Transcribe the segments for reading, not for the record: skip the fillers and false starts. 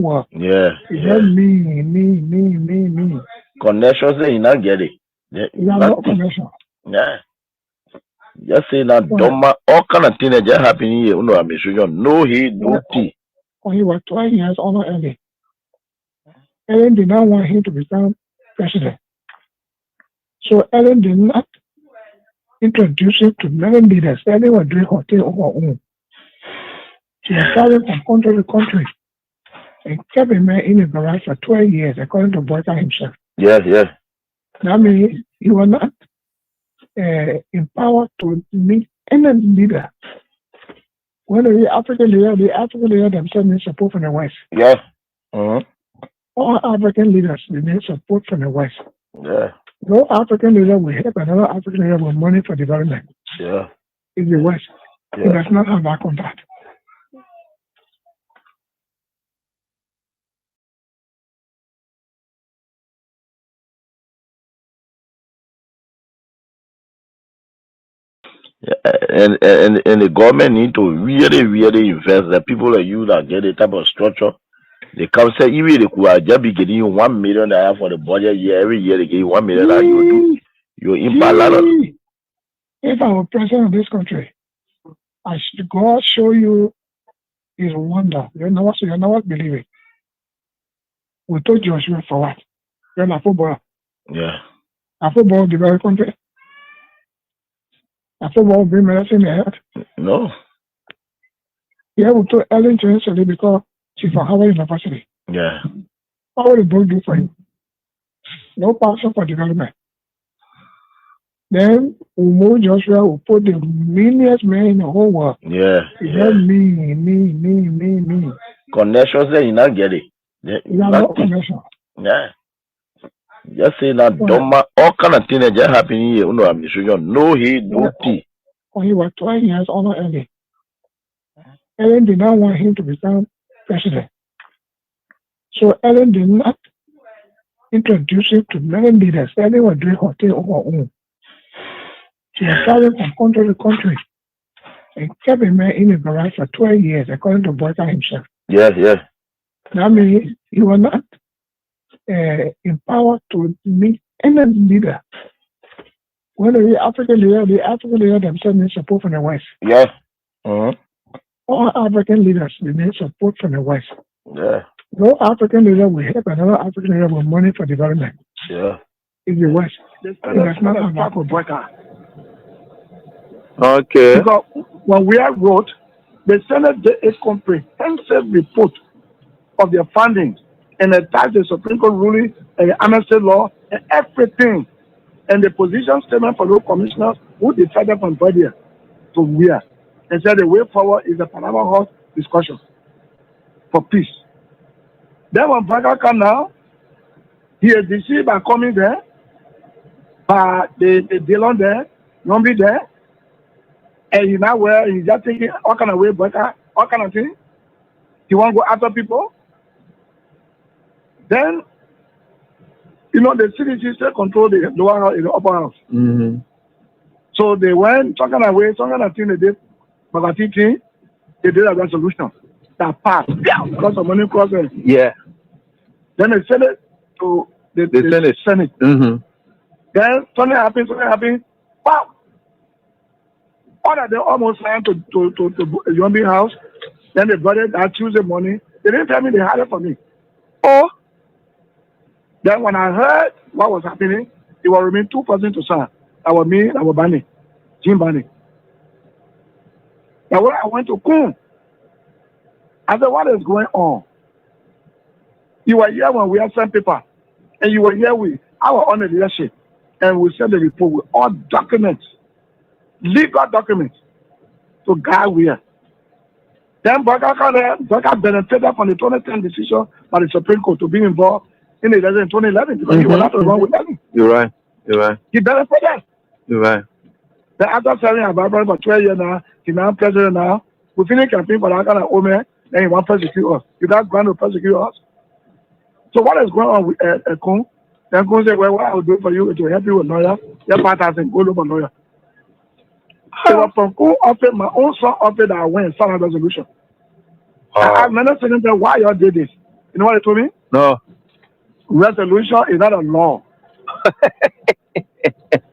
Well, Yeah. me. Connections say you not get it. Yeah, You have no nothing. connection. Yeah. Just say that Well, dumb all kind of things that just happen here. You know, I'm sure no he no tea. when he was 12 years older Ellen. Ellen did not want him to become president. So Ellen did not introduce him to many leaders. Ellen was doing her thing on her own. She was traveling from country to country and kept a man in the garage for 12 years, according to Boyka himself. Yes. That means he was not empowered to meet any leader. When the African leader themselves need support from the West. Yes. Mm-hmm. All African leaders need support from the West. Yeah. No African leader will help another African leader with money for development. Yeah. In the West. Yeah. He does not have that contact. Yeah, and the government need to really invest. The people like you that get the type of structure. They come say even they could just be getting you $1 million for the budget year every year. They give you $1 million. You impact a lot of. If I were president of this country, I should God show you His wonder. You're not believing. We told Joshua for what? You're not football. Yeah. A football develop country. A football bring medicine in the head. No. Yeah, we told Ellen Johnson because she's from Harvard University. Yeah. What will the book do for you? No passion for development. Then we move Joshua, we put the meanest man in the whole world. Yeah. Me. Connections say you not get it. Yeah, You have no connection. Yeah. Just say that dumb all kind of things that just happen here. You know, I'm sure no he no tea. When he was 12 years older Ellen. Ellen did not want him to become president. So Ellen did not introduce him to many leaders. Ellen was doing her thing on her own. She was traveling from country to country and kept a man in the garage for 12 years, according to Boyka himself. Yes. That means he was not empowered to meet any leader. When the African leader themselves need support from the West. Yes. Mm-hmm. All African leaders need support from the West. Yeah. No African leader will help another African leader with money for development. Yeah. In the West. It does not have that contact. Okay. Because when we are wrote, the Senate did a comprehensive report of their funding and attached the Supreme Court ruling and the amnesty law and everything. And the position statement for those commissioners who decided from Brother to where. And said the way forward is the Panama House discussion for peace. Then when Braga come now, he is deceived by coming there, by the Dillon there, Nombi there, and he now where he's just taking all kind of way, Braga, all kind of thing. He want to go after people. Then, you know, the CDC still control the lower house, the upper house. Mm-hmm. So they went talking away, some kind of thing they did, but I think they did a resolution that passed because of money crossing. Yeah. Then they sent it to the Senate. Mm-hmm. Then something happened. Wow! All that they almost signed to Yombi house. Then they brought it that Tuesday morning. They didn't tell me they had it for me. Oh! Then when I heard what was happening, it was remain 2 persons to sign. That was me, that was Bani, Jim Bani. Now when I went to Kun, I said, what is going on? You were here when we had sent paper, and you were here with our own leadership, and we sent the report with all documents, legal documents, to guide where. Then Baka benefited from the 2010 decision by the Supreme Court to be involved in the election in 2011 because he was not wrong with them. You're right. He benefited. You're right. Then after serving about for 12 years now, he's now president now. We finished campaign for that kind of woman, then he wants to persecute us. He does going to persecute us. So what is going on with Kun? Then Kun said, well, what I will do for you is to help you with lawyer. Your part has been go look for lawyer. It was from Kun offered, my own son offered that I went and signed a resolution. I have many seconds why y'all did this. You know what they told me? No. Resolution is not a law.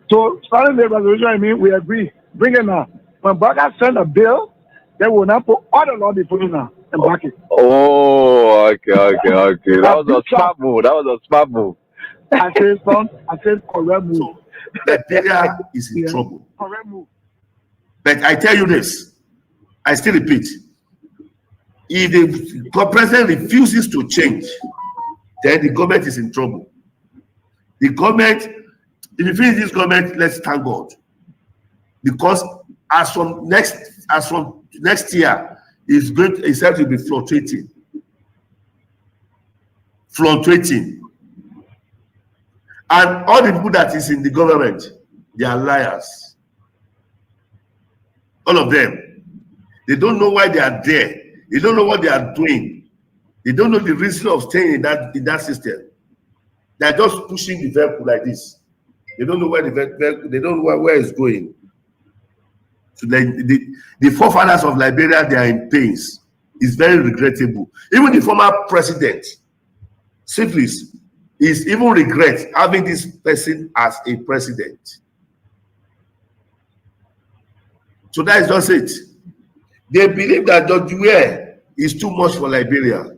So starting the resolution, I mean, we agree. Bring it now. When Baga send a bill, they will not put all the law before you now and back it. Oh, okay. That was a smart move. I said correct move. So Liberia is in trouble. Correct move. But I tell you this, I still repeat, if the president refuses to change, then the government is in trouble. The government, if you finish this government, let's thank God. Because as from next year, it's said to be fluctuating. And all the people that is in the government, they are liars. All of them. They don't know why they are there. They don't know what they are doing. They don't know the reason of staying in that system. They are just pushing the vehicle like this. They don't know where they don't know where it's going. So the forefathers of Liberia, they are in pains. It's very regrettable. Even the former president, Syphilis, is even regret having this person as a president. So that is just it. They believe that George Weah is too much for Liberia.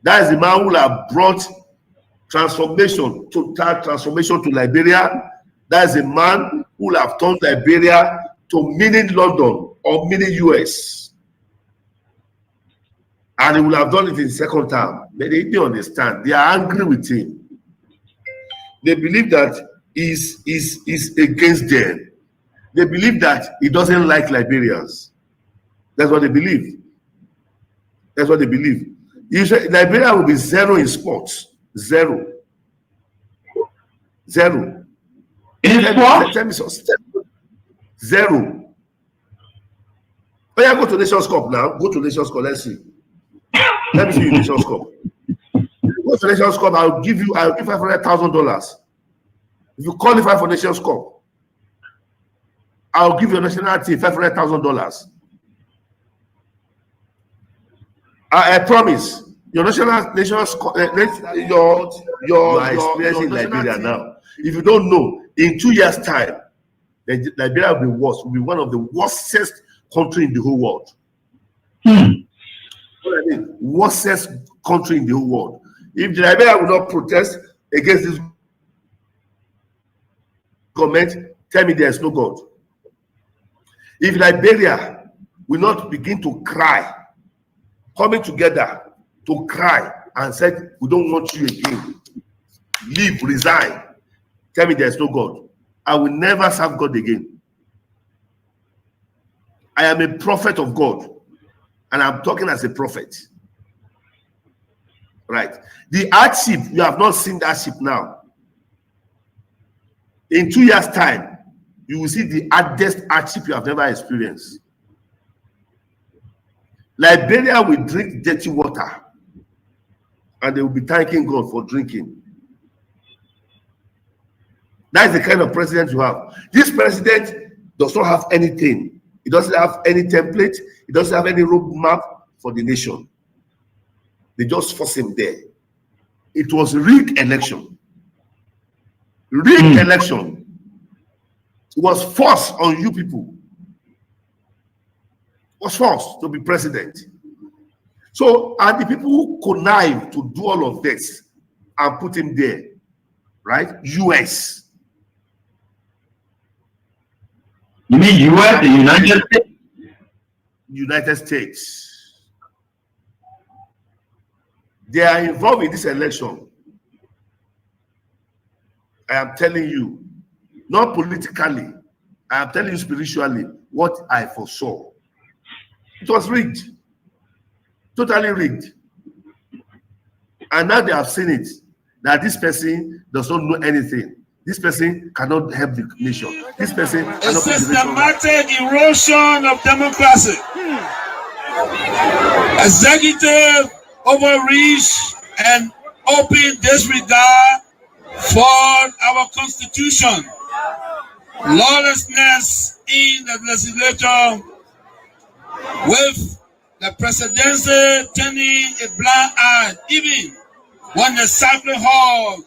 That is the man who have brought total transformation to Liberia. That is a man who will have turned Liberia to mini London or mini US. And he will have done it in second term. But they didn't understand. They are angry with him. They believe that he's against them. They believe that he doesn't like Liberians. That's what they believe. That's what they believe. You say Liberia will be zero in sports. Zero. In sports? Zero. Oh yeah, go to Nations Cup now. Go to Nations Cup. Let's see. Let me see you Nations Cup. Go to Nations Cup. I'll give $500,000. If you qualify for Nations Cup, I'll give your national team $500,000. I promise. Your nations your experience in Liberia now. If you don't know, in 2 years' time, Liberia will be worse. Will be one of the worstest country in the whole world. What I mean, worstest country in the whole world. If Liberia will not protest against this government, tell me there is no God. If Liberia will not begin to cry, coming together to cry and said, we don't want you again, leave, resign, tell me there's no God, I will never serve God again. I am a prophet of God, and I'm talking as a prophet. Right? The hardship, you have not seen that hardship now. In 2 years' time, you will see the hardest hardship you have never experienced. Liberia will drink dirty water, and they will be thanking God for drinking. That is the kind of president you have. This president does not have anything. He doesn't have any template. He doesn't have any roadmap for the nation. They just force him there. It was rigged election. Rigged election. It was forced on you people. It was forced to be president. So, and the people who connive to do all of this and put him there, right? US. You mean US, the United States? United States. They are involved in this election. I am telling you, not politically, I am telling you spiritually what I foresaw. It was rigged. Totally rigged. And now they have seen it, that this person does not know anything. This person cannot help the nation. This person cannot help the nation. Systematic erosion of democracy. Executive overreach and open disregard for our constitution. Lawlessness in the legislature with the presidency turning a blind eye, even when the sacred halls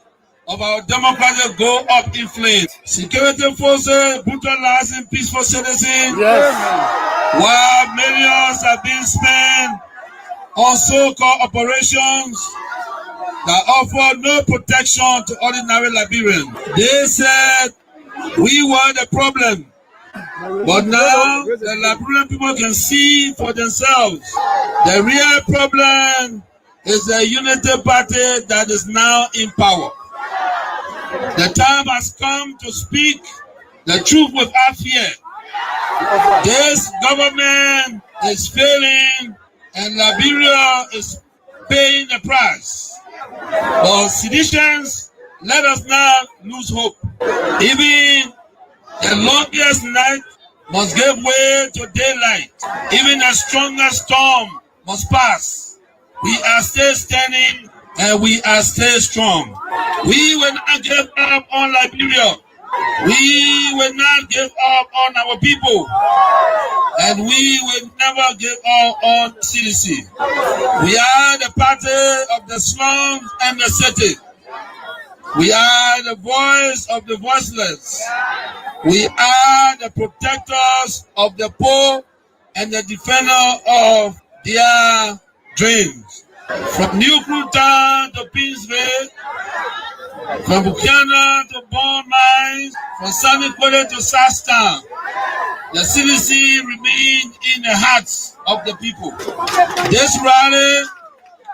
of our democracy go up in flames. Security forces brutalizing peaceful citizens, while millions are being spent on so-called operations that offer no protection to ordinary Liberians. They said we were the problem, but now the Liberian people can see for themselves. The real problem is the unity party that is now in power. The time has come to speak the truth without fear. This government is failing and Liberia is paying the price. For seditions, let us not lose hope. Even the longest night must give way to daylight. Even the strongest storm must pass. We are still standing and we are still strong. We will not give up on Liberia. We will not give up on our people. And we will never give up on CDC. We are the party of the slums and the city. We are the voice of the voiceless. We are the protectors of the poor and the defender of their dreams. From New Cruton to Pinsville, from Buchanan to Bond Mines, from Sunny Quarter to Sastown, the CDC remains in the hearts of the people. This rally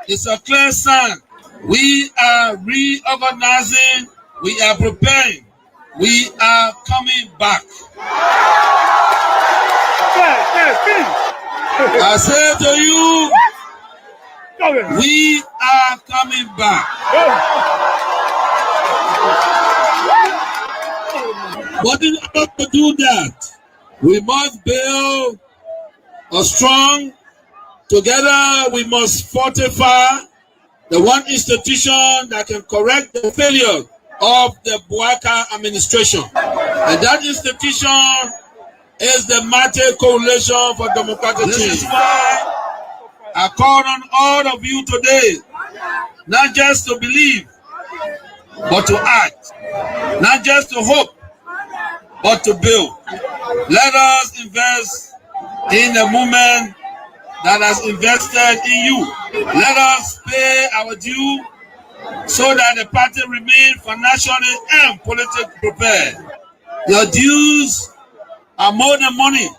is a clear sign. We are reorganizing, we are preparing, we are coming back. I say to you, we are coming back. But in order to do that, we must build a strong, together we must fortify the one institution that can correct the failure of the Buaka administration. And that institution is the Mate Coalition for Democratic Change. This is why I call on all of you today, not just to believe, but to act. Not just to hope, but to build. Let us invest in the movement that has invested in you. Let us pay our due so that the party remains financially and politically prepared. Your dues are more than money.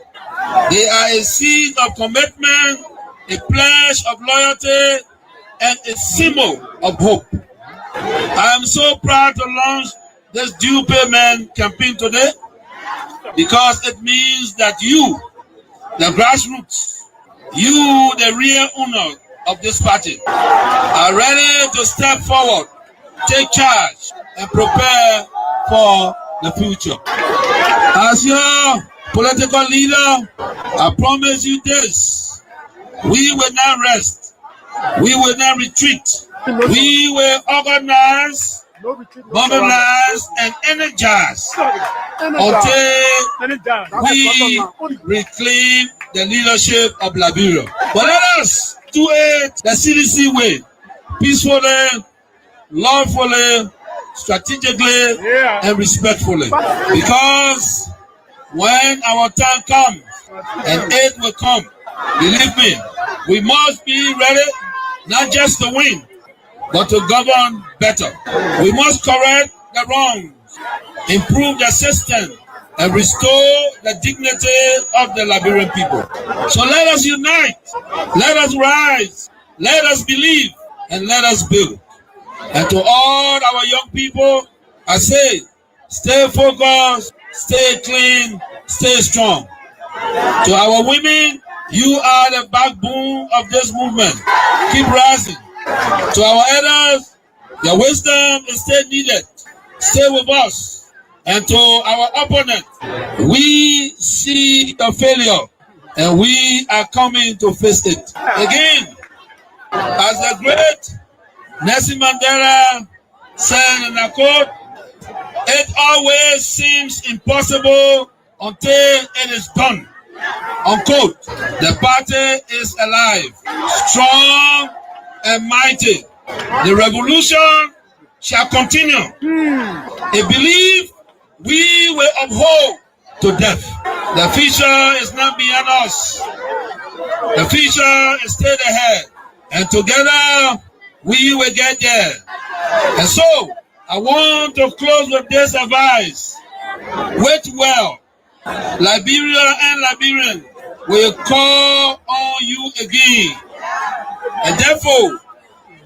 They are a seed of commitment, a pledge of loyalty, and a symbol of hope. I am so proud to launch this due payment campaign today because it means that you, the grassroots, you, the real owner of this party, are ready to step forward, take charge, and prepare for the future. As your political leader, I promise you this: we will not rest, we will not retreat, we will organize, mobilize, and energize until we reclaim the leadership of Liberia. But let us do it the CDC way, peacefully, lawfully, strategically, and respectfully. Because when our time comes, and aid will come, believe me, we must be ready not just to win, but to govern better. We must correct the wrongs, improve the system, and restore the dignity of the Liberian people. So let us unite, let us rise, let us believe, and let us build. And to all our young people, I say, stay focused, stay clean, stay strong. To our women, you are the backbone of this movement. Keep rising. To our elders, your wisdom is still needed. Stay with us. And to our opponent, we see the failure and we are coming to face it. Again, as the great Nelson Mandela said in a quote, it always seems impossible until it is done. Unquote. The party is alive, strong and mighty. The revolution shall continue. A belief we will uphold to death. The future is not beyond us. The future is straight ahead. And together we will get there. And so I want to close with this advice. Wait well. Liberia and Liberian will call on you again. And therefore,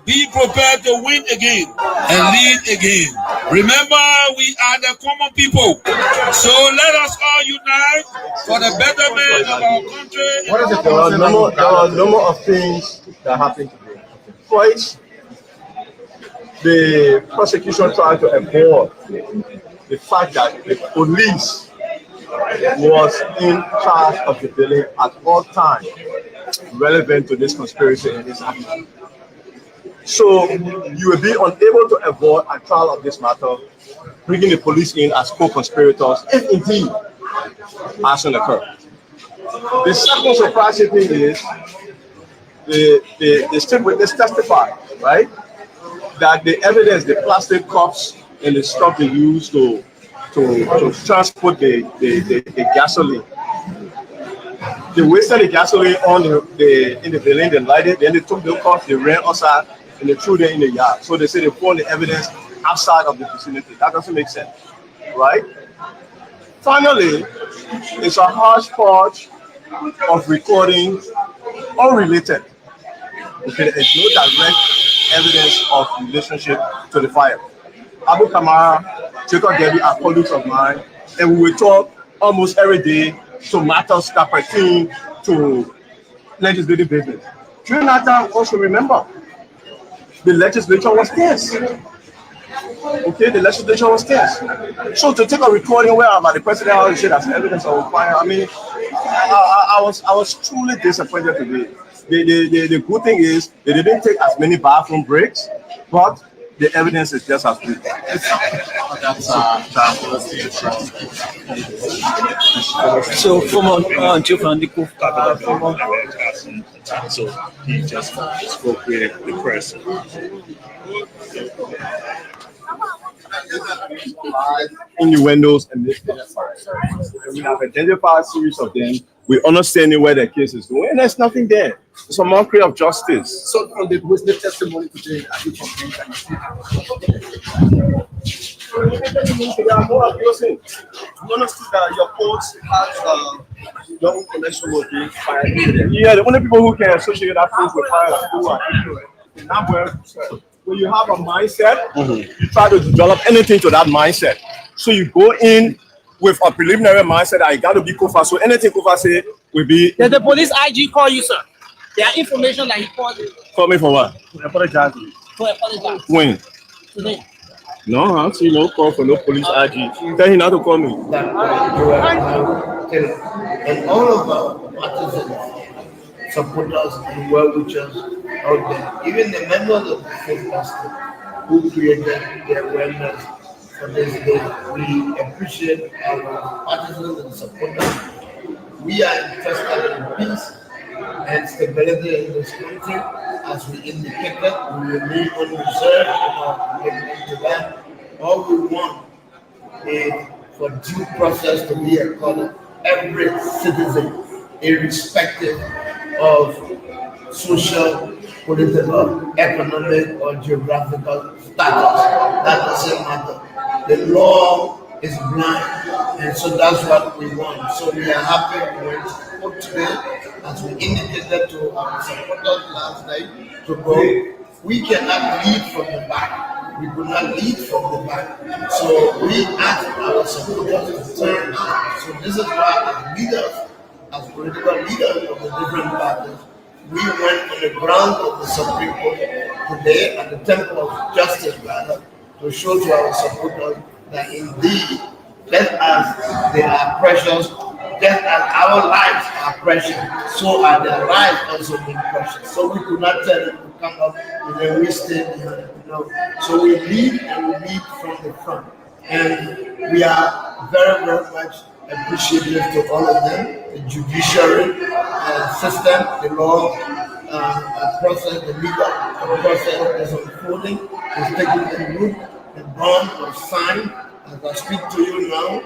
be prepared to win again and lead again. Remember, we are the common people. So let us all unite for the betterment of our country. There are a number of things that happened today. First, the prosecution tried to avoid the fact that the police was in charge of the building at all times relevant to this conspiracy and this action. So you will be unable to avoid a trial of this matter, bringing the police in as co-conspirators, if indeed action occurred. The second surprising thing is the state witness testified, right, that the evidence, the plastic cups and the stuff they used to transport the gasoline. They wasted the gasoline on in the building, they lighted, then they took the cups, they ran outside, and they threw them in the yard. So they say they found the evidence outside of the vicinity. That doesn't make sense, right? Finally, it's a hodgepodge of recordings unrelated. Okay, there's no direct evidence of relationship to the fire. Abu Kamara, Jacob Debbie are colleagues of mine, and we will talk almost every day to matters that pertain to legislative business. During that time, also remember, the legislature was tense. Okay, the legislature was tense. So to take a recording where about the president how said as evidence of fire, I mean, I was truly disappointed today. The good thing is they didn't take as many bathroom breaks, but the evidence is just as good. So former so he just spoke with the press. In the windows and this and we have identified a series of them. We understand where the case is going, and there's nothing there. It's a mockery of justice. So from the witness testimony today, are you convinced There are more abusing. You understood that your courts has your own connection with the fire. Yeah, the only people who can associate that force with fire are who are ignorant. When you have a mindset, you try to develop anything to that mindset. So you go in with a preliminary mindset that I got to be Kofa. So anything Kofa say will be. Did the police IG call you, sir? There are information that he called you. Call me for what? To apologize. When? Today. No, I don't see no call for no police IG. Tell him not to call me. And all of our partisans, supporters, and well-wishers out there, even the members of the faith pastor who created the awareness for this day, we appreciate our partisans and supporters. We are interested in peace and stability in this country. As we indicated, we remain unreserved in our commitment to that. All we want is for due process to be accorded every citizen, irrespective of social, political, economic, or geographical status. That doesn't matter. The law is blind, and so that's what we want. So we are happy we went to court today, as we indicated to our supporters last night, to go. We cannot lead from the back. We could not lead from the back. So we ask our supporters to turn out. So this is why, as leaders, as political leaders of the different parties, we went on the ground of the Supreme Court today at the Temple of Justice, rather, to show to our supporters that indeed, just as they are precious, just as our lives are precious, so are their lives also being precious. So we could not tell them to come up and then we stay behind. No. So we lead and we lead from the front. And we are very, very much appreciative to all of them. The judiciary system, the law process, the legal process is unfolding, is taking the root. The bond was signed. As I speak to you now,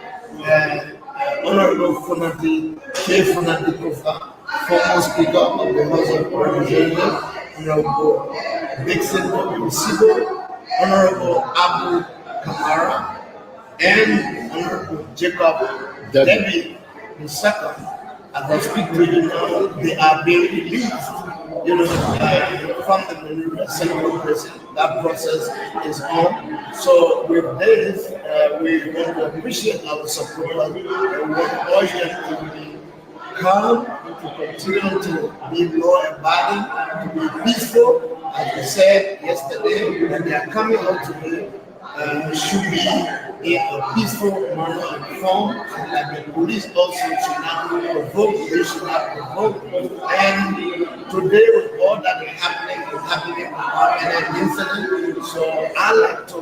Honorable Funati, K. Funati Kofa, former Speaker of the House of Representatives, Honorable Dixon Sibo, Honorable Abu Kamara, and Honorable Jacob Debbie II. As I speak to you now, they are being released, from the Manila Central Prison. That process is on. So with this, we want to appreciate our supporters. We want to urge them to be calm, to continue to be law-abiding, to be peaceful. As we said yesterday, that they are coming out today should be in a peaceful manner and form, like the police also should not provoke, they should not provoke. And today, with all that is happening without any incident, so I like to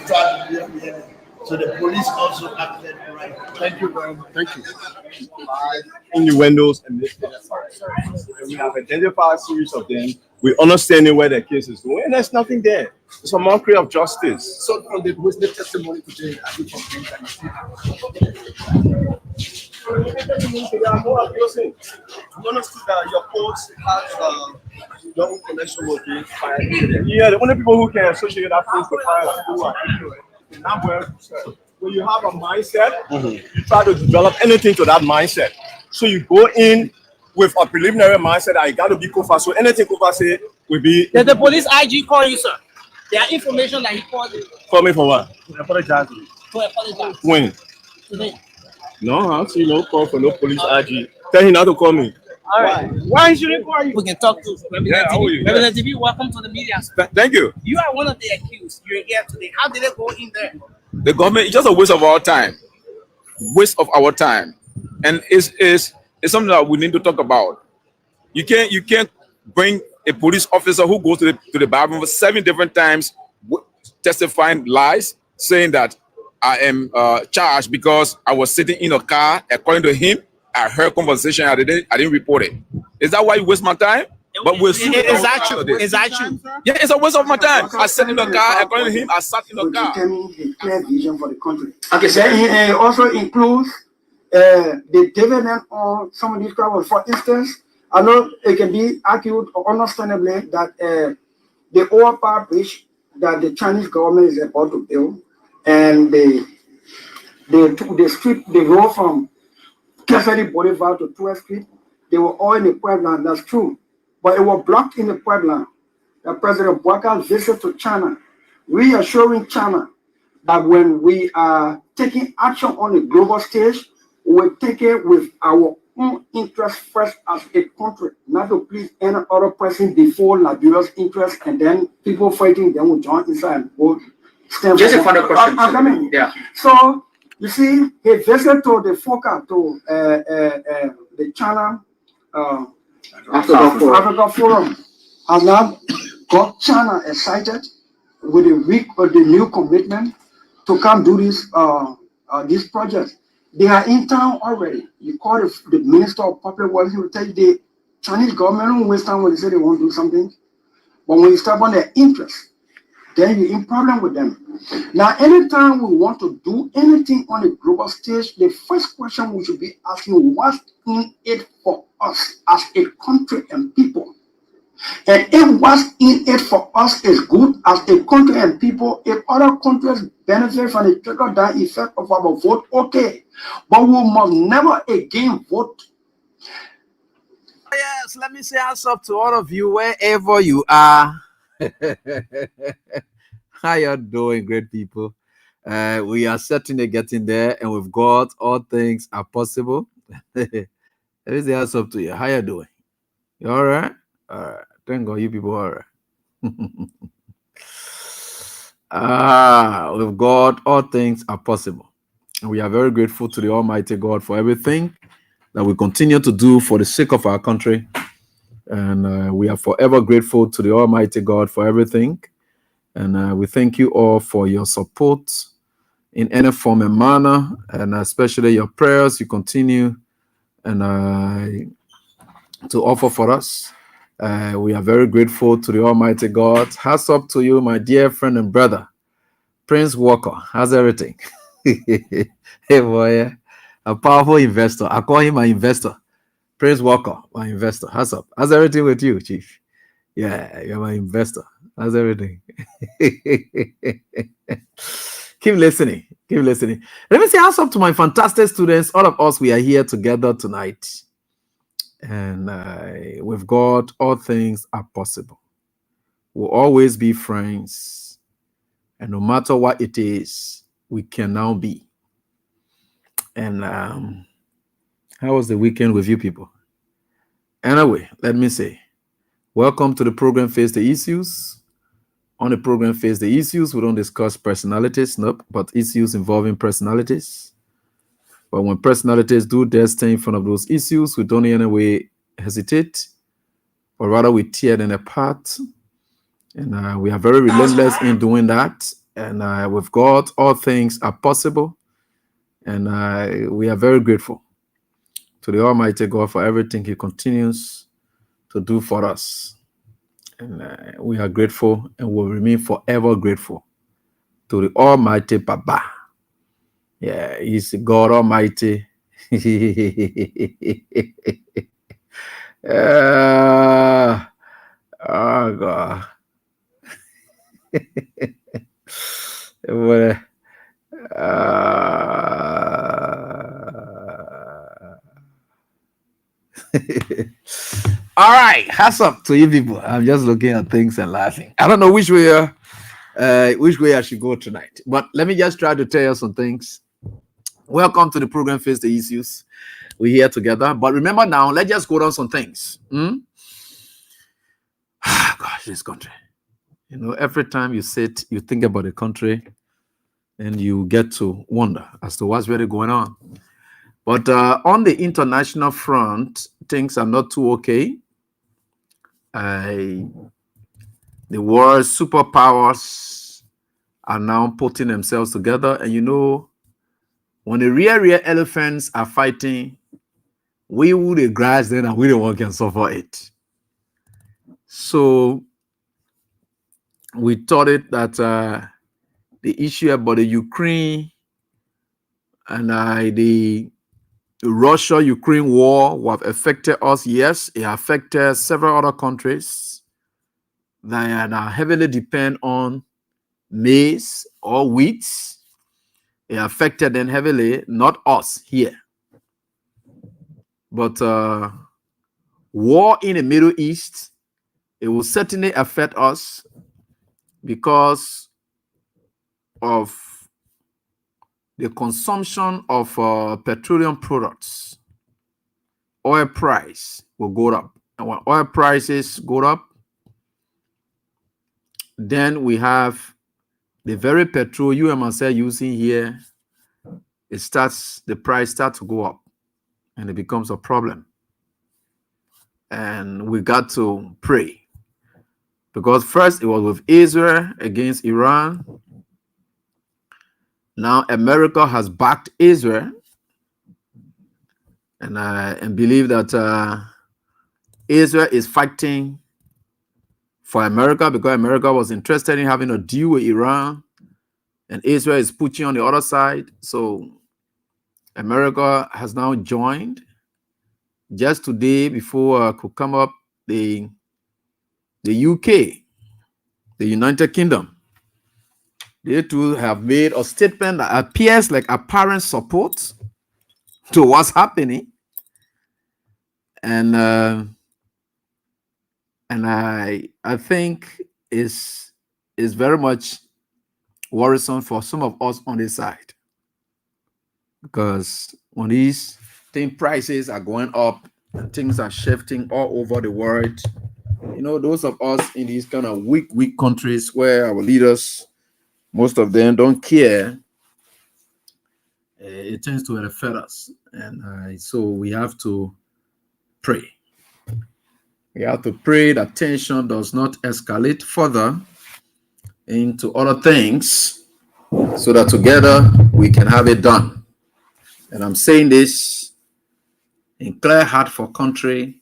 try to be a reality. So the police also acted right. Thank you very much. Thank you. Innuendos and mistakes. And we have identified a series of them. We understanding where the case is going, and there's nothing there. It's a mockery of justice. So from the witness testimony today, are you complaining There are no abusing. We understood that your courts has your own connection with this fire. Yeah, the only people who can associate that force with fire are people who are ignorant. Not well. When you have a mindset, you try to develop anything to that mindset. So you go in with a preliminary mindset that you got to be Kofa. So anything Kofa say will be. Did the police IG call you, sir? There are information that he called you. Call me for what? To apologize. To apologize. When? Today. No, I don't see no call for no police IG. Tell him not to call me. All right. Why should he call you? We can talk to Representative TV. Welcome to the media. Thank you. You are one of the accused. You're here today. How did it go in there? The government is just a waste of our time. Waste of our time. And it's something that we need to talk about. You can't bring a police officer who goes to the Bible for 7 different times testifying lies, saying that I am charged because I was sitting in a car. According to him, I heard conversation. I didn't report it. Is that why you waste my time? But we're is that true? Is that true? Yeah, it's a waste of my time. I sat in the car. According to him, I sat in the car. Determine the clear vision for the country. Okay, so it also includes the dividend on some of these problems. For instance, I know it can be argued understandably that the overpower bridge that the Chinese government is about to build, and the road from Cassidy Boulevard to 12th Street, they were all in the Puebla. That's true. But it was blocked in the Puebla. The President Boaca's visit to China, reassuring China that when we are taking action on the global stage, we take it with our own interest first as a country, not to please any other person before Liberia's interest, and then people fighting, then will join inside and go stand. Just a final question. Yeah. So, you see, he visited to the FOCA, to the China Africa Forum, has now got China excited with the new commitment to come do these projects. They are in town already. You call the Minister of Public Works, he will tell you the Chinese government don't waste time when they say they want to do something. But when you step on their interest, then you're in problem with them. Now, anytime we want to do anything on the global stage, the first question we should be asking, what's in it for us as a country and people? And if what's in it for us is good as a country and people, if other countries benefit from the trickle-down effect of our vote, okay. But we must never again vote. Yes, let me say what's up to all of you wherever you are. How you doing, great people? We are certainly getting there, and with God, all things are possible. Let me say what's up to you. How you doing? You all right? All right. Thank God, you people all right. With God, all things are possible. And we are very grateful to the Almighty God for everything that we continue to do for the sake of our country. And we are forever grateful to the Almighty God for everything. And we thank you all for your support in any form and manner, and especially your prayers you continue and to offer for us. We are very grateful to the Almighty God. Hats up to you, my dear friend and brother, Prince Walker. How's everything? Hey boy, a powerful investor. I call him an investor. Prince Walker, my investor. How's up? How's everything with you, Chief? Yeah, you're my investor. How's everything? Keep listening. Keep listening. Let me say how's up to my fantastic students. All of us, we are here together tonight. And with God, all things are possible. We'll always be friends. And no matter what it is, we can now be. And how was the weekend with you people? Anyway, let me say, welcome to the program Face the Issues. On the program Face the Issues, we don't discuss personalities, nope, but issues involving personalities. But when personalities do their thing in front of those issues, we don't in any way hesitate, but rather we tear them apart. And we are very relentless in doing that. And with God, all things are possible. And we are very grateful to the Almighty God for everything He continues to do for us. And we are grateful and will remain forever grateful to the Almighty Baba. Yeah, He's God Almighty. Oh, God. Well, all right, hats up to you people. I'm just looking at things and laughing. I don't know which way I should go tonight, but let me just try to tell you some things. Welcome to the program Face the Issues. We're here together, but remember now, let's just go down some things. Gosh, this country. You know, every time you sit, you think about the country, and you get to wonder as to what's really going on. But on the international front, things are not too okay. The world superpowers are now putting themselves together. And you know, when the real elephants are fighting, we will the grass then and we the one can suffer it. So we thought it that the issue about the Ukraine and the Russia-Ukraine war will have affected us. Yes, it affected several other countries that now heavily depend on maize or wheat. It affected them heavily, not us here. But war in the Middle East, it will certainly affect us because of the consumption of petroleum products. Oil price will go up. And when oil prices go up, then we have the very petrol you and myself using here, the price starts to go up and it becomes a problem. And we got to pray. Because first it was with Israel against Iran. Now America has backed Israel. And believe that Israel is fighting for America because America was interested in having a deal with Iran. And Israel is pushing on the other side. So America has now joined. Just today, before could come up, the UK, the United Kingdom, they too have made a statement that appears like apparent support to what's happening. And I think is very much worrisome for some of us on this side. Because when these prices are going up and things are shifting all over the world, you know, those of us in these kind of weak countries where our leaders, most of them don't care, it tends to affect us. And so we have to pray. We have to pray that tension does not escalate further into other things. so that together we can have it done. And I'm saying this in clear heart for country,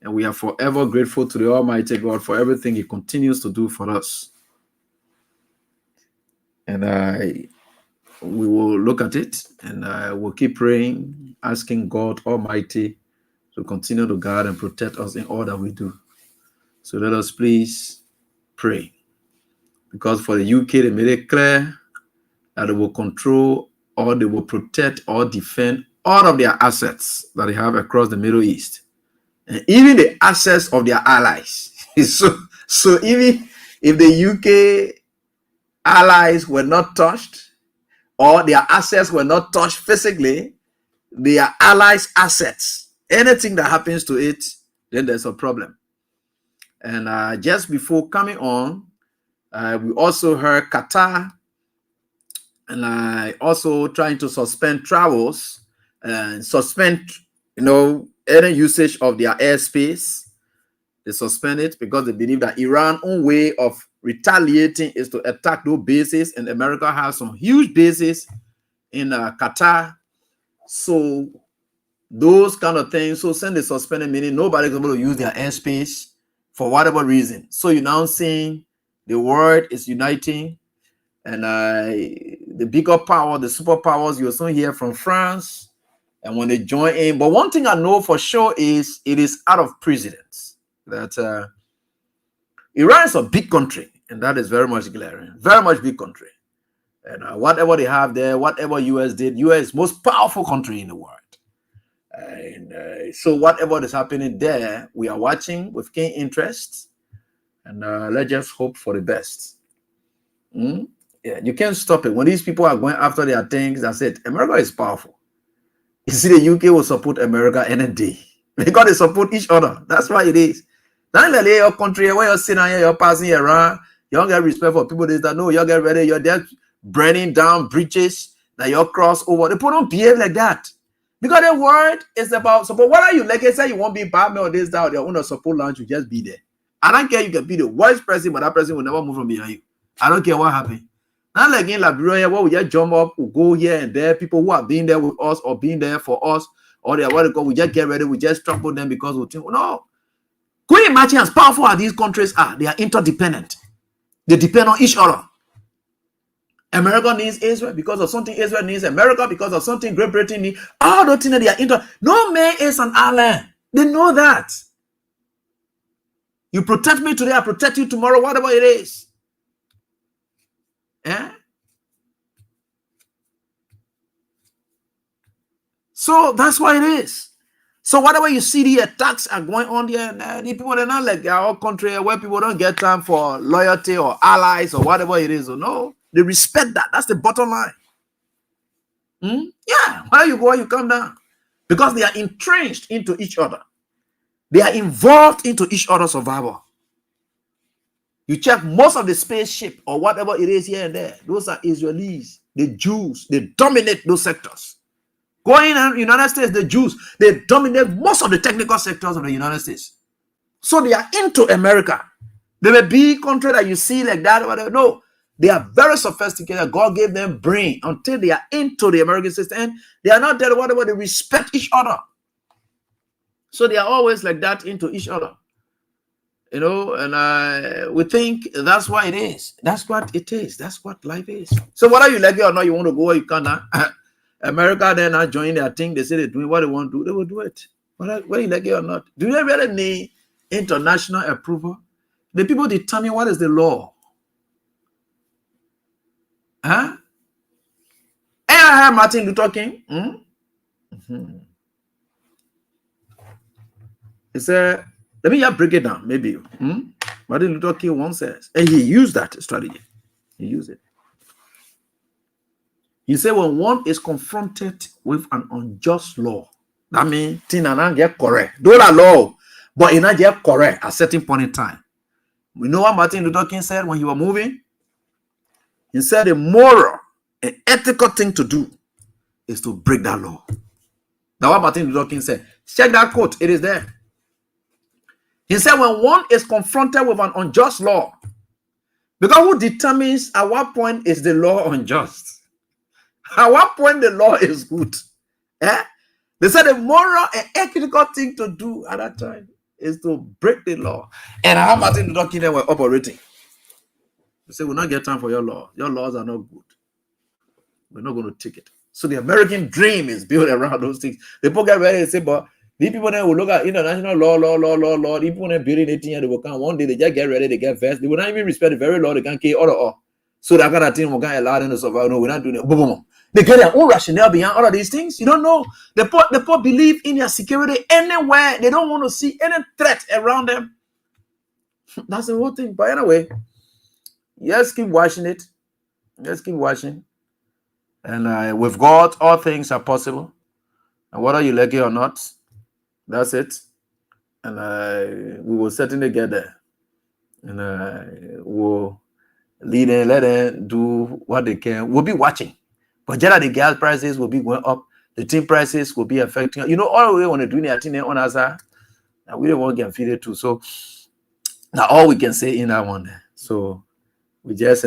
and we are forever grateful to the Almighty God for everything He continues to do for us. And we will look at it, and we'll keep praying, asking God Almighty to continue to guard and protect us in all that we do. So let us please pray. Because for the UK, they made it clear that they will control or they will protect or defend all of their assets that they have across the Middle East. And even the assets of their allies. so even if the UK allies were not touched, or their assets were not touched physically, their allies' assets, anything that happens to it, then there's a problem. And just before coming on, we also heard Qatar and also trying to suspend travels and suspend, any usage of their airspace. They suspend it because they believe that Iran's own way of retaliating is to attack those bases, and America has some huge bases in Qatar. So those kind of things. So since they suspended, meaning nobody's able to use their airspace for whatever reason. So you're now seeing the world is uniting, and the bigger power, the superpowers, you'll soon hear from France, and when they join in. But one thing I know for sure is it is out of precedence that Iran is a big country, and that is very much glaring, very much big country. And whatever they have there, whatever US did, US is most powerful country in the world. And so whatever is happening there, we are watching with keen interest, and let's just hope for the best. Yeah, you can't stop it. When these people are going after their things, that's it. America is powerful. You see, the UK will support America any day because they support each other. That's why it is. Not like your country where you're sitting here, you're passing around, you don't get respect for people that no, you get ready, you're there burning down bridges, that you cross over. The people don't behave like that. Because the word is about support. Whether you like it, say you won't be Batman or this, that, or they want to support lunch, you just be there. I don't care, you can be the worst person, but that person will never move from behind you. I don't care what happened. Not like in Liberia, where we just jump up, we go here and there, people who have been there with us or been there for us, or they are what they call, we just get ready, we just trample them because we think, no. Can you imagine as powerful as these countries are? They are interdependent. They depend on each other. America needs Israel because of something. Israel needs America because of something. Great Britain needs. All those things they are No man is an island. They know that. You protect me today, I protect you tomorrow, whatever it is. Yeah. So that's why it is. So whatever you see, the attacks are going on there, and the people are not like our country where people don't get time for loyalty or allies or whatever it is. Or no, they respect that. That's the bottom line. Yeah, where you go, you come down. Because they are entrenched into each other. They are involved into each other's survival. You check most of the spaceship or whatever it is here and there. Those are Israelis, the Jews. They dominate those sectors. Going in the United States, the Jews, they dominate most of the technical sectors of the United States. So they are into America. They may be country that you see like that, whatever. No, they are very sophisticated. God gave them brain until they are into the American system. And they are not there, whatever. They respect each other. So they are always like that into each other. And we think that's why it is. That's what it is. That's what life is. So whether you like it or not, you want to go or you cannot. America, they're not joining their thing. They say they're doing what they want to do. They will do it. Whether you like it or not. Do they really need international approval? The people determine what is the law. Huh? And I heard Martin Luther King. He said, let me just break it down, maybe. Martin Luther King once says, and he used that strategy. He used it. He said, when one is confronted with an unjust law, that means things are not get correct. Those are law, but it's not get correct at a certain point in time. We know what Martin Luther King said when he was moving. He said the moral and ethical thing to do is to break that law. That's what Martin Luther King said. Check that quote. It is there. He said when one is confronted with an unjust law, Because who determines at what point is the law unjust? At what point the law is good? Eh? They said the moral and ethical thing to do at that time is to break the law. And how Martin Luther King were operating. They say, we'll not get time for your law. Your laws are not good. We're not going to take it. So the American dream is built around those things. People get ready and say, but these people then will look at international law. These people then building 18 years, they will come one day, they just get ready, they get vexed. They will not even respect the very law they can kill all. So that kind of thing will can't allow them to survive. No, we're not doing it. Boom, boom, boom. They get their own rationale behind all of these things. You don't know. The poor believe in their security anywhere. They don't want to see any threat around them. That's the whole thing. But anyway, just keep watching it. Just keep watching. And with God, all things are possible. And whether you like it or not, that's it. And we will certainly get there. And we'll lead and let them do what they can. We'll be watching. But generally, the gas prices will be going up. The tin prices will be affecting. All we want to do is on us. And we don't want to get feeded too. So now all we can say in that one. So we just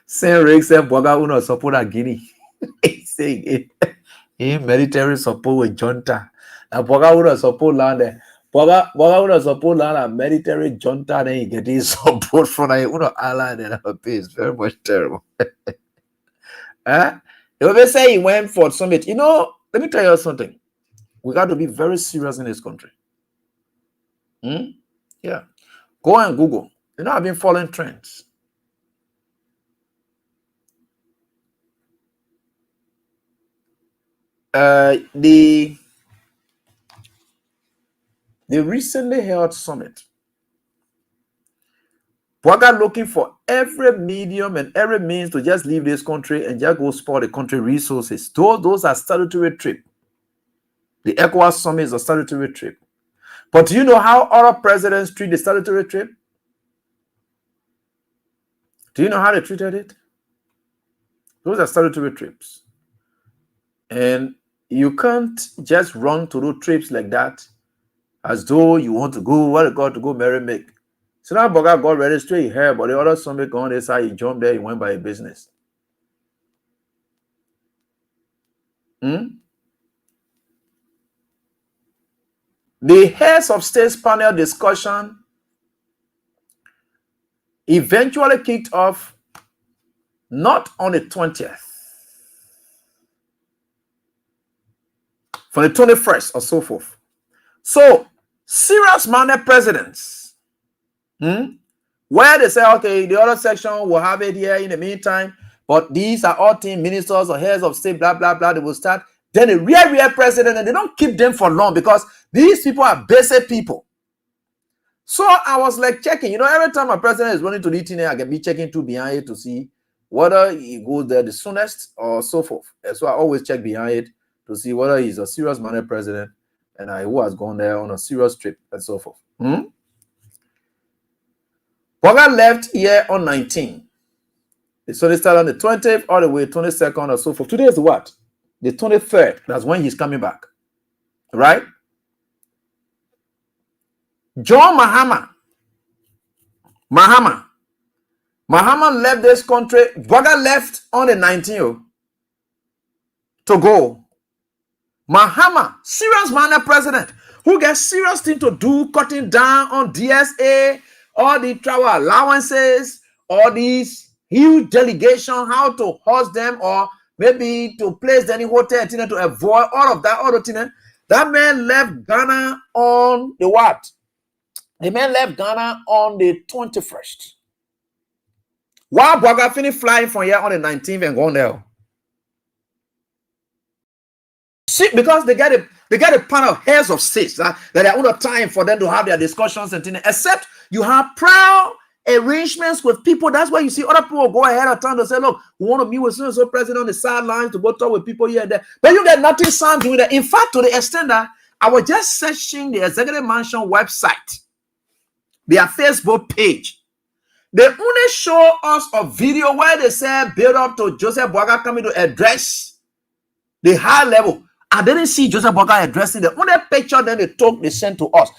Saint Rick said, "Boga uno support a Guinea." Saying in military support with junta. Now Boga uno support land. Boga uno support land a military junta. Then you get this support from a uno island and our pay is very much terrible. They will say he went for summit. Let me tell you something. We got to be very serious in this country. Yeah. Go and Google. I've been following trends. The recently held summit. Boga looking for every medium and every means to just leave this country and just go spoil the country resources. Those are statutory trip. The ECOWAS summit is a statutory trip. But do you know how other presidents treat the statutory trip? Do you know how they treated it? Those are statutory trips. And you can't just run to do trips like that as though you want to go marry make. So now Boga got ready straight here, but the other summit gone this side, he jumped there, he went by a business. The heads of states panel discussion eventually kicked off not on the 20th, for the 21st or so forth. So, serious minded presidents, where they say, okay, the other section will have it here in the meantime, but these are all team ministers or heads of state, blah, blah, blah, they will start. Then the real president, and they don't keep them for long because these people are basic people. So I was like checking, every time a president is running to the thing, I can be checking to behind it to see whether he goes there the soonest or so forth. And so I always check behind it to see whether he's a serious minded president and who has gone there on a serious trip and so forth. Boga left here on 19. So they started on the 20th all the way 22nd or so forth. Today is what? The 23rd. That's when he's coming back. Right? John Mahama left this country. Boga left on the 19th to go. Mahama, serious minded president who gets serious thing to do, cutting down on DSA, all the travel allowances, all these huge delegation, how to host them, or maybe to place them in hotel to avoid all of that. All the thing. That man left Ghana on the what? The man left Ghana on the 21st. While Boga finished flying from here on the 19th and gone there. See, because they get a panel of heads of states that they are under time for them to have their discussions and things. Except you have prior arrangements with people. That's why you see other people go ahead of time to say, look, we want to meet with so president on the sidelines to go talk with people here and there. But you get nothing signed doing that. In fact, to the extent that I was just searching the Executive Mansion website, their Facebook page. They only show us a video where they say build up to Joseph Boga coming to address the high level. I didn't see Joseph Boga addressing the only picture that they sent to us.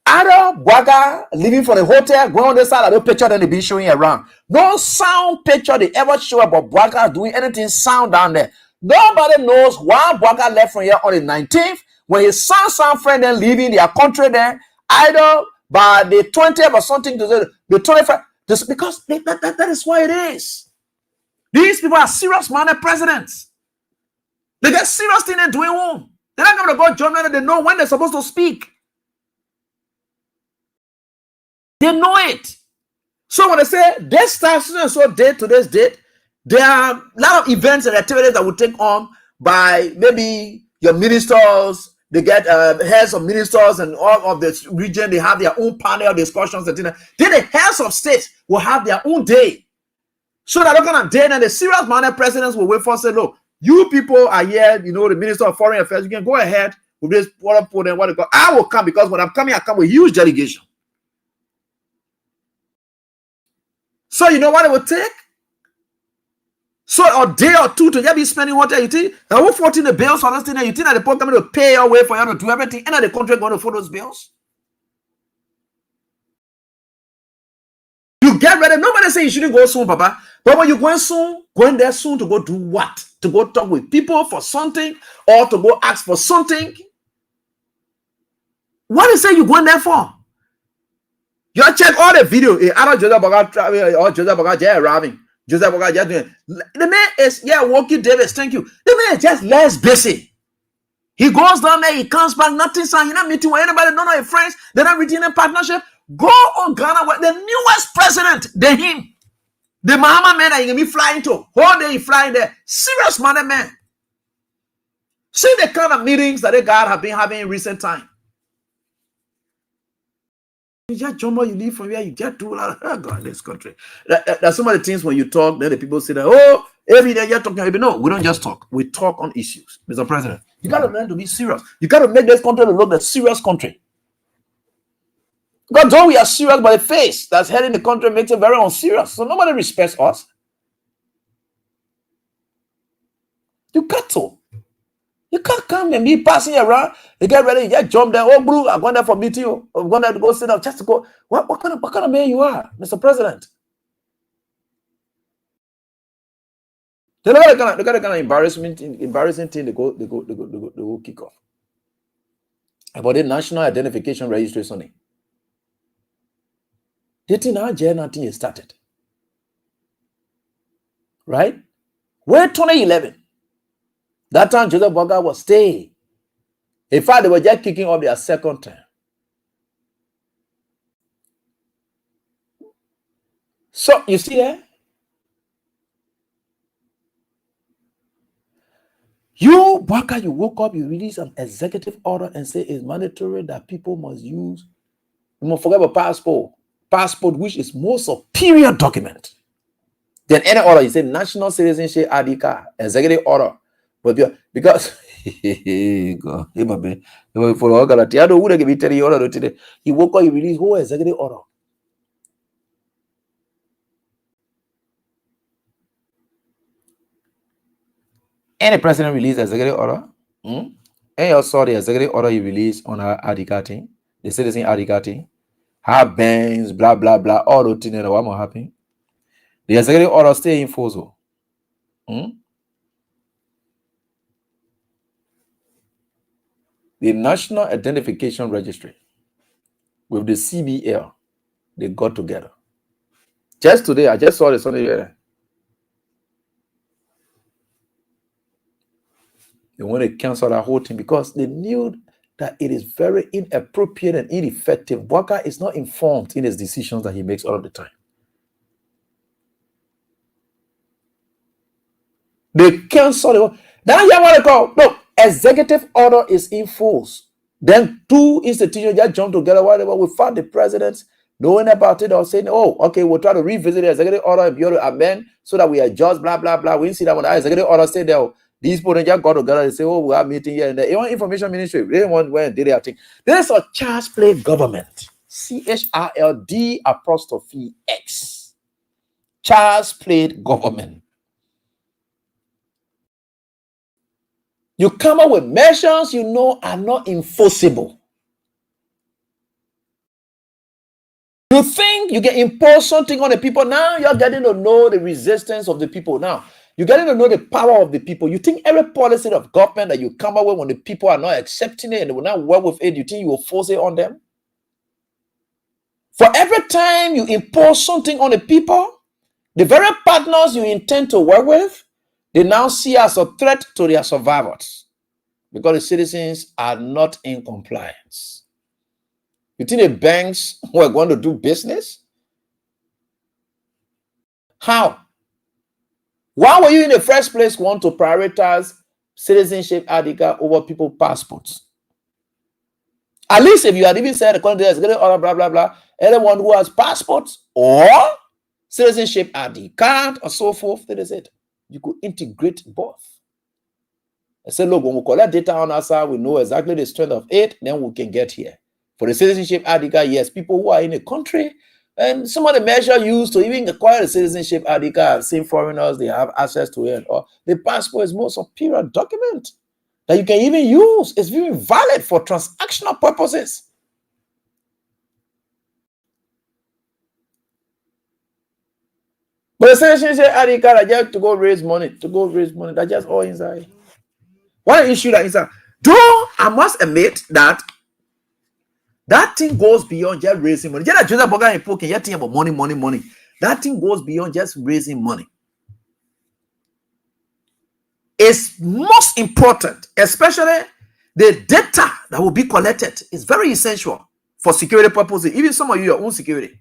Either Bwaga living for the hotel, going on the side of the picture that they be showing around. No sound picture they ever show about Bwaga doing anything sound down there. Nobody knows why Bwaga left from here on the 19th when his son friend then leaving their country there, either by the 20th or something to the 25th. Just because that is why it is. These people are serious-minded presidents. They get serious thing they're doing home. They're not going to go join them. They know when they're supposed to speak. They know it. So when they say this starts so date to this date, there are a lot of events and activities that will take on by maybe your ministers. They get heads of ministers and all of the region. They have their own panel discussions. And then the heads of states will have their own day. So that kind of day, and the serious-minded presidents will wait for say, look, you people are here, you know, the Minister of Foreign Affairs, you can go ahead with this what they call. I will come because when I'm coming, I come with huge delegation. So you know what it would take? So a day or two to just be spending water, you think? Now who 14 the bills for this thing? You think that the poor coming to pay your way for you to do everything? And the country going to follow those bills? You get ready. Nobody say you shouldn't go soon, Papa. But when you going soon, going there soon to go do what? To go talk with people for something or to go ask for something? What is it you going there for? You check all the video. I don't Joseph Boga or Joseph Boga just arriving. Joseph Boga just doing. The man is walking Davis. Thank you. The man is just less busy. He goes down there. He comes back. Nothing. Son, you're not meeting with anybody. None of your friends. They're not reaching a partnership. Go on Ghana with the newest president. Than him. The Mahama man that you're gonna be flying to. Whole day he flying there. Serious money man. See the kind of meetings that the guy have been having in recent time. You just jump out, you leave from here, you get to God, this country. That's some of the things when you talk, then the people say that, oh, every day you're talking. No, we don't just talk. We talk on issues. Mr. President, you got to learn to be serious. You got to make this country look like a serious country. Because though we are serious, but the face that's heading the country makes it very unserious. So nobody respects us. You got to. You can't come and be passing around. You get ready, you just jump there. Oh, bro, I'm going there for meeting you. I'm going there to go sit down just to go. What kind of man you are, Mr. President? They got a kind of embarrassing thing. They go kick off about the national identification registration. They think now nothing is started, right? When 2011, that time Joseph Boga was staying. In fact, they were just kicking off their second term. So you see there. You, Boga, you woke up, you release an executive order and say it's mandatory that people must use. You must forget about passport, which is more superior document than any order. You say national citizenship ID card, executive order, but because he woke up, he released whole executive order. Any president released executive order. And you saw the executive order he released on our ID card thing, the citizen ID card thing. Have banks, blah, blah, blah, all those things that what will happen. The executive order stay in force. The National Identification Registry with the CBL, they got together. Just today, I just saw the Sunday here. They want to cancel that whole thing because they knew that it is very inappropriate and ineffective. Boga is not informed in his decisions that he makes all of the time. They cancel it. Now you want to call. No, executive order is in force. Then two institutions just jump together. Whatever, we found the president knowing about it or saying, oh, okay, we'll try to revisit the executive order and be able to amend so that we adjust, blah, blah, blah. We didn't see that when the executive order stayed there. These people just got together and say, oh, we are meeting here and there. Even information ministry, they didn't want when did their thing. There's a charge play government. CHRLD''X. Charge played government. You come up with measures you know are not enforceable. You think you can impose something on the people. Now you're getting to know the resistance of the people. Now you're getting to know the power of the people. You think every policy of government that you come up with when the people are not accepting it and they will not work with it, you think you will force it on them? For every time you impose something on the people, the very partners you intend to work with, they now see as a threat to their survivors because the citizens are not in compliance. You think the banks were going to do business? How? Why were you in the first place want to prioritize citizenship ID card over people passports? At least if you had even said the country is getting all blah blah blah, anyone who has passports or citizenship ID card or so forth, that is it. You could integrate both. I said, look, when we collect data on our side, we know exactly the strength of it, then we can get here. For the citizenship ID card, yes, people who are in a country, and some of the measures used to even acquire the citizenship ID card, same foreigners, they have access to it. Or the passport is more superior document that you can even use. It's even valid for transactional purposes. But the citizenship ID card, I just to go raise money, that's just all inside. One issue that inside. Though I must admit that thing goes beyond just raising money. Just Joseph Boga and poking, you're thinking about money. That thing goes beyond just raising money. It's most important, especially the data that will be collected is very essential for security purposes, even some of you, your own security.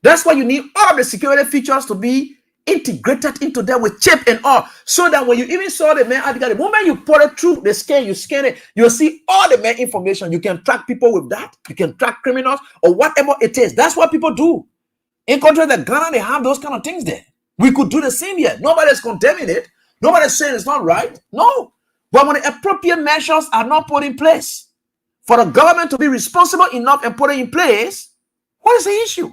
That's why you need all of the security features to be integrated into them with chip and all, so that when you even saw the main article, the moment you put it through the scan, you scan it, you'll see all the main information. You can track people with that. You can track criminals or whatever it is. That's what people do. In countries like Ghana, they have those kind of things there. We could do the same here. Nobody's condemning it. Nobody's saying it's not right. No. But when the appropriate measures are not put in place for the government to be responsible enough and put it in place, what is the issue?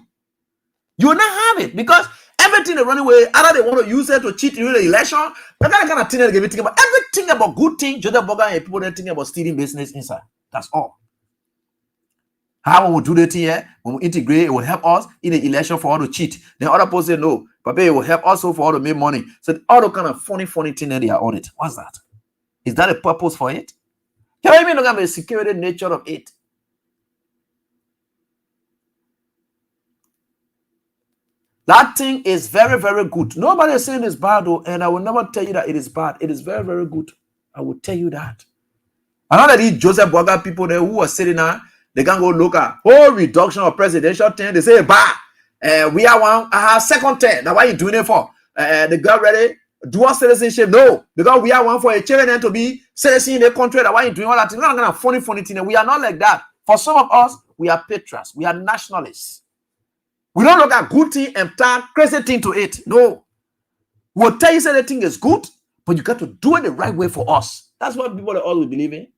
You will not have it because everything they run away, either they want to use it to cheat in the election, that kind of thing they think about. Everything about good thing, Joseph Boga and people that think about stealing business inside. That's all. How we will do the thing here, when we integrate, it will help us in the election for all to cheat. Then other people say no, but it will help also for all to make money. So all the kind of funny thing that they are on it. What's that? Is that a purpose for it? Can I even look at the security nature of it? That thing is very, very good. Nobody is saying it's bad, though, and I will never tell you that it is bad. It is very, very good. I will tell you that. I know that these Joseph Boga people there who are sitting there, they can go look at whole reduction of presidential term. They say, bah, we are one, second term. Now, why are you doing it for? They got ready, dual citizenship. No, because we are one for a children to be citizen in the country. That why you doing all that? It's not gonna funny thing. We are not like that. For some of us, we are patriots. We are nationalists. We don't look at good thing and turn crazy thing to it. No. We'll tell you say the thing is good, but you got to do it the right way for us. That's what people always believe in.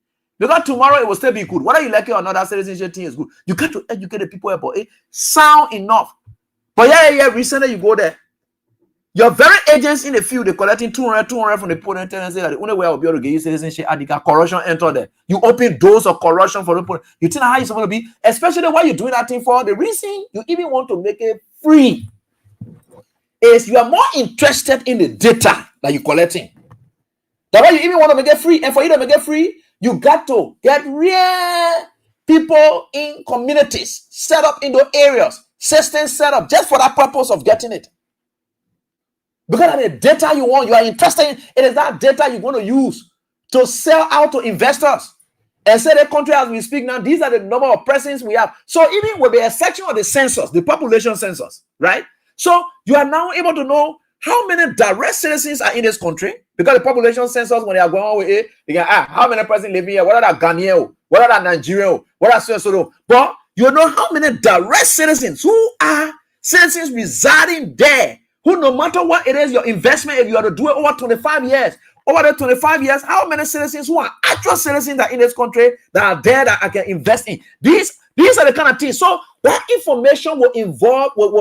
Because tomorrow it will still be good. Whether you like it or not, that citizenship thing is good. You got to educate the people about it. Sound enough. But yeah, recently you go there. Your very agents in the field, they're collecting 200 from the people and say that the only way I'll be able to get you citizenship, corruption enter there. You open doors of corruption for the people. You think how you're supposed to be, especially why you're doing that thing for. The reason you even want to make it free is you are more interested in the data that you're collecting. That's why you even want to make it free. And for you to make it free, you got to get real people in communities set up in those areas, systems set up just for that purpose of getting it. Because of the data you want, you are interested in, it is that data you're going to use to sell out to investors. And say the country as we speak now, these are the number of persons we have. So even with the section of the census, the population census, right? So you are now able to know how many direct citizens are in this country. Because the population census, when they are going on with it, they can how many persons living here? What are that Ghanaian? What are that Nigerian? What are so? But you know how many direct citizens who are citizens residing there, who no matter what it is, your investment, if you are to do it over 25 years, over the 25 years, how many citizens who are actual citizens that in this country that are there that I can invest in? These are the kind of things. So that information will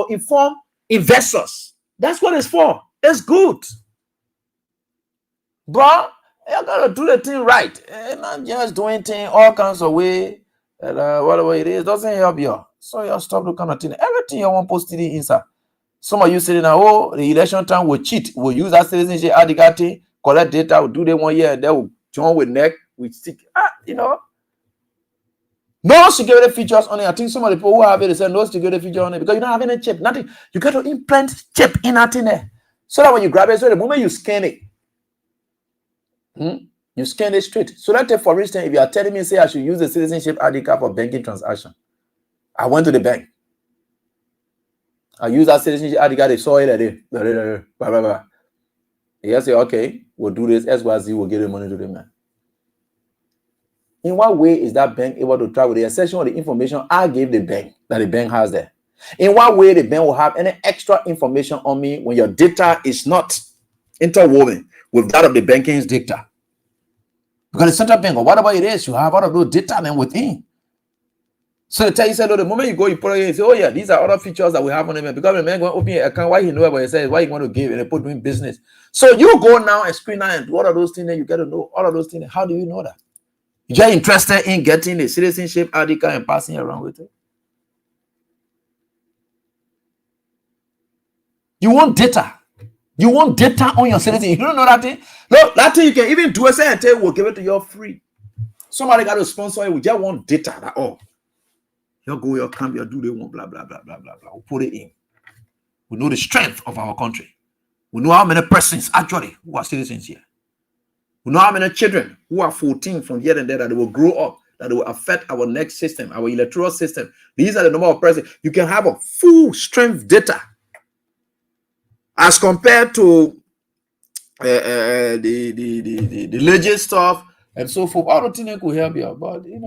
inform investors. That's what it's for. It's good. But you gotta do the thing right. And not just doing things all kinds of way. whatever it is, doesn't help you. So you stop the kind of thing. Everything you want posted in inside. Some of you saying now, oh, the election time will cheat, will use that citizenship ID, collect data, will do them 1 year, and they will join with neck, with stick. No security features on it. I think some of the people who have it, they say no security feature on it because you don't have any chip, nothing. You got to implant chip in that thing there. So that when you grab it, so the moment you scan it, you scan it straight. So let's take, for instance, if you are telling me, say I should use the citizenship ID card for banking transaction. I went to the bank. I use that citizenship ID card, they saw it there. Blah, blah, blah. They say, okay, we'll do this, XYZ, we'll give the money to the man. In what way is that bank able to travel the exception of the information I gave the bank that the bank has there? In what way the bank will have any extra information on me when your data is not interwoven with that of the banking's data? Because the central bank or whatever it is, you have all of those data then within. So they tell you, say, no, the moment you go, you put it in, you say, oh yeah, these are other features that we have on the man. Because the man going to open an account, why he know about it, says why you want to give and they put doing business. So you go now and screen out and do all of those things, and you get to know all of those things. How do you know that? You're interested in getting the citizenship ID card and passing around with it. You want data. You want data on your citizen. You don't know that thing? Look, that thing you can even do a say and tell we'll give it to you free. Somebody got to sponsor it. We just want data. That all. You go, you come, you do the one, blah, blah, blah, blah, blah, blah. We'll put it in. We know the strength of our country. We know how many persons actually who are citizens here. We know how many children who are 14 from here and there that they will grow up, that they will affect our next system, our electoral system. These are the number of persons. You can have a full strength data as compared to the legit stuff and so forth. I don't think it could help you, but you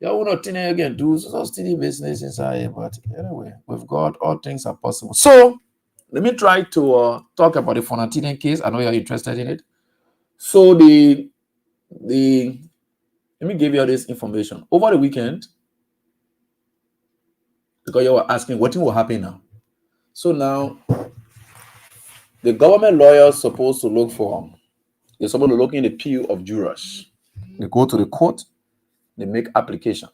will not think you can do so steady business inside here. But anyway, with God, all things are possible. So let me try to talk about the Fonatine case. I know you're interested in it. So let me give you this information. Over the weekend, because you were asking what will happen now. So now the government lawyers supposed to look they're supposed to look in the pew of jurors. They go to the court, they make application.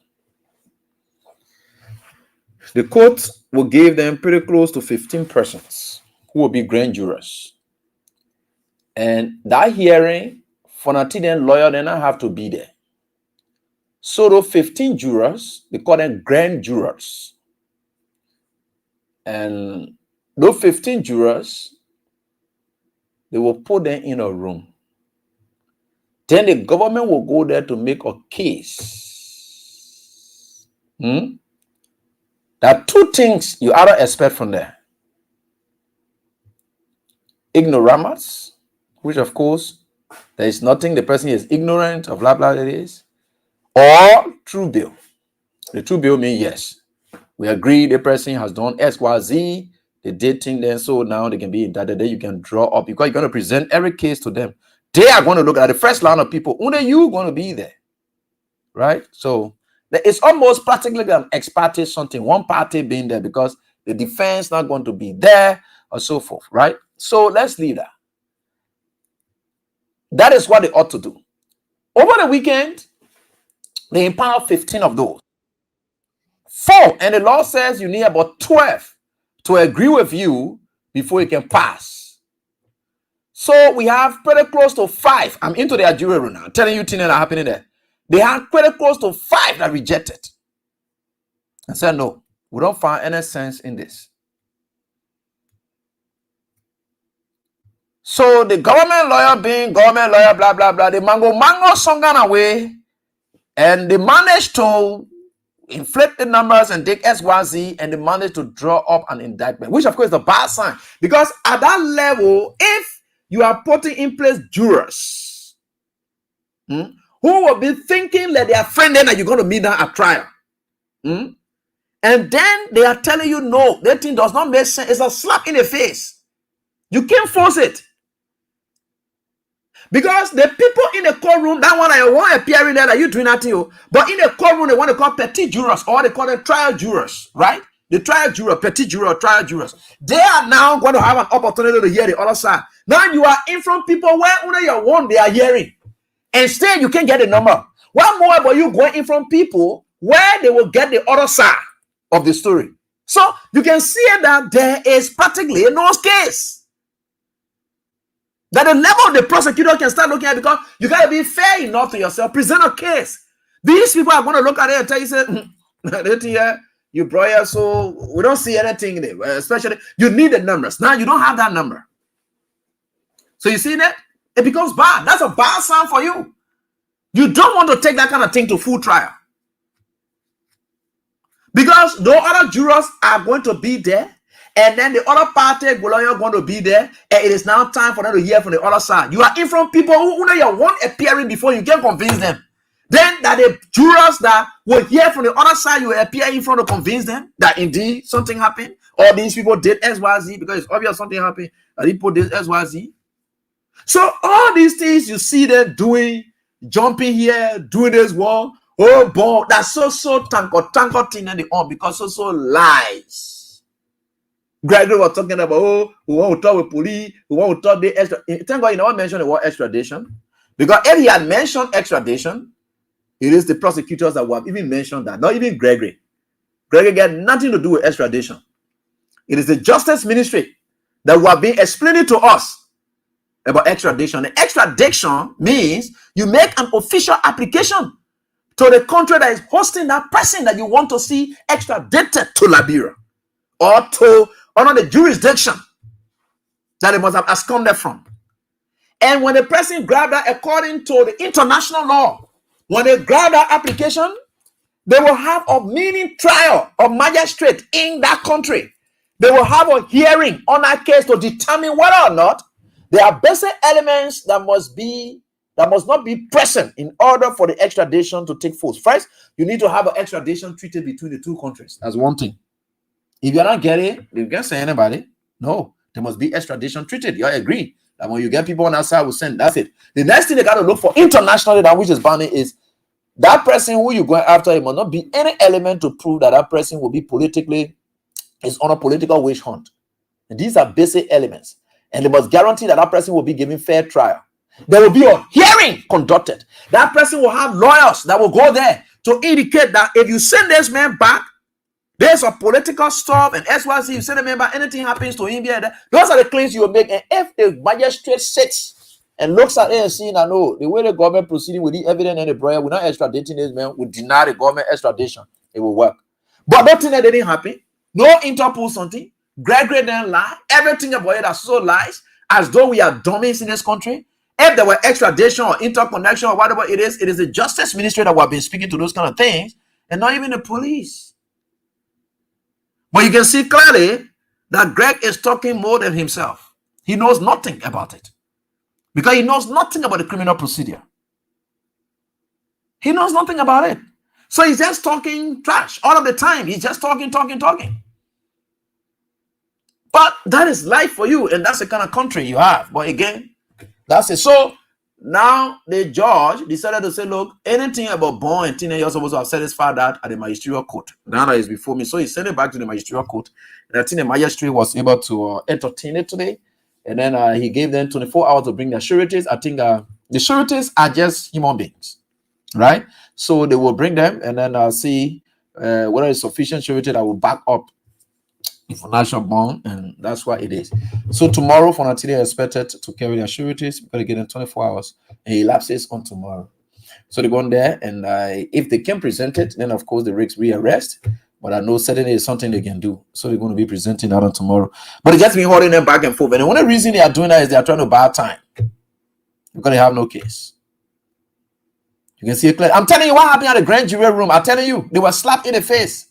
The court will give them pretty close to 15 persons who will be grand jurors. And that hearing, Fonatine lawyer then have to be there. So those 15 jurors, they call them grand jurors. And those 15 jurors, they will put them in a room. Then the government will go there to make a case. There are two things you ought to expect from there. Ignoramus, which of course, there is nothing the person is ignorant of, blah, blah, it is. Or true bill. The true bill means yes. We agree the person has done X, Y, Z. They did things then, so now they can be indicted. Then you can draw up because you're going to present every case to them. They are going to look at the first line of people. Only you going to be there. Right? So it's almost practically an ex parte something. One party being there because the defense not going to be there or so forth. Right? So let's leave that. That is what they ought to do. Over the weekend, they empower 15 of those. 4, and the law says you need about 12 to agree with you before you can pass. So we have pretty close to 5. I'm into their jury room now. I'm telling you things that are happening there. They have pretty close to 5 that rejected and said, no, we don't find any sense in this. So the government lawyer being government lawyer, blah, blah, blah, the mango songan away, and they managed to inflate the numbers and take SYZ, and they managed to draw up an indictment, which of course is a bad sign. Because at that level, if you are putting in place jurors who will be thinking that they are friends that you're going to meet them at trial, and then they are telling you no, that thing does not make sense. It's a slap in the face. You can't force it. Because the people in the courtroom, that one I want appearing there that you doing nothing, but in the courtroom they want to call petit jurors, or they call them trial jurors, right? The trial juror, petit juror, trial jurors. They are now going to have an opportunity to hear the other side. Now you are in front of people where only your one they are hearing. Instead, you can't get a number. What more about you going in front of people where they will get the other side of the story. So you can see that there is practically no case. That the level of the prosecutor can start looking at, because you got to be fair enough to yourself. Present a case. These people are going to look at it and tell you, say, you brought here, so we don't see anything in it. Especially, you need the numbers. Now you don't have that number. So you see that? It becomes bad. That's a bad sign for you. You don't want to take that kind of thing to full trial. Because no other jurors are going to be there. And then the other party lawyer going to be there, and it is now time for them to hear from the other side. You are in front of people who know you want appearing before you can convince them. Then that the jurors that will hear from the other side, you will appear in front to convince them that indeed something happened, or these people did XYZ, because it's obvious something happened, and people did XYZ. So all these things you see them doing, jumping here, doing this one, oh boy, that's so tanko thing and the on, because so lies. Gregory was talking about, oh, we want to talk with police, we want to talk the extra. Thank God you never mentioned the word extradition. Because if he had mentioned extradition, it is the prosecutors that would have even mentioned that, not even Gregory. Gregory got nothing to do with extradition. It is the Justice Ministry that would have been explaining to us about extradition. The extradition means you make an official application to the country that is hosting that person that you want to see extradited to Liberia, or to under the jurisdiction that it must have absconded from. And when the person grabbed that, according to the international law, when they grab that application, they will have a mini trial of magistrate in that country. They will have a hearing on that case to determine whether or not there are basic elements that must not be present in order for the extradition to take force. First, you need to have an extradition treaty between the two countries. That's one thing. If you're not getting it, you can't say anybody. No, there must be extradition treated. You agree that when you get people on that side, we'll send. That's it. The next thing they got to look for internationally, that which is bounding, is that person who you're going after. It must not be any element to prove that that person will be politically, is on a political witch hunt. And these are basic elements. And they must guarantee that that person will be given fair trial. There will be a hearing conducted. That person will have lawyers that will go there to indicate that if you send this man back, there's a political stuff, and XYZ, you send a member, anything happens to him here, those are the claims you will make. And if the magistrate sits and looks at it and sees that no, the way the government proceeding with the evidence and the prayer, we're not extraditing this man, we deny the government extradition, it will work. But nothing that didn't happen, no Interpol something, Gregory didn't lie, everything about it is so lies, as though we are dummies in this country. If there were extradition or interconnection or whatever it is the Justice Ministry that would have been speaking to those kind of things, and not even the police. But you can see clearly that Greg is talking more than himself. He knows nothing about it, because he knows nothing about the criminal procedure. He knows nothing about it. So he's just talking trash all of the time. He's just talking. But that is life for you, and that's the kind of country you have. But again, that's it. So now the judge decided to say, look, anything about bond and thing, you're supposed to have satisfied that at the magisterial court. Now that is before me. So he sent it back to the magisterial court. And I think the magistrate was able to entertain it today. And then he gave them 24 hours to bring their sureties. I think the sureties are just human beings, right? So they will bring them and then see whether it's sufficient surety that will back up the financial bond, and that's what it is. So tomorrow, Fonatini is expected to carry their sureties, because they get in 24 hours, and he lapses on tomorrow. So they go on there, and if they can present it, then of course the rigs rearrest. But I know certainly it's something they can do. So they're going to be presenting that on tomorrow. But it gets me holding them back and forth. And the only reason they are doing that is they are trying to buy time, because they have no case. You can see it clear. I'm telling you what happened at the grand jury room. I'm telling you, they were slapped in the face.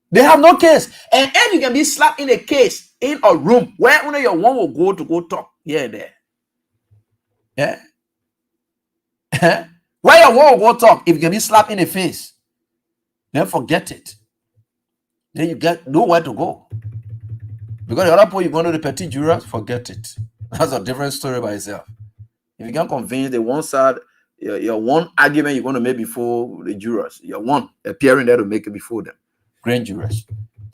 They have no case. And if you can be slapped in a case in a room where only your one will go talk here and there. Yeah. Where your one will go talk, if you can be slapped in the face, then forget it. Then you get nowhere to go. Because the other point you're going to the petty jurors, forget it. That's a different story by itself. If you can convince the one side, your one argument you're going to make before the jurors, your one appearing there to make it before them. Grand jurors.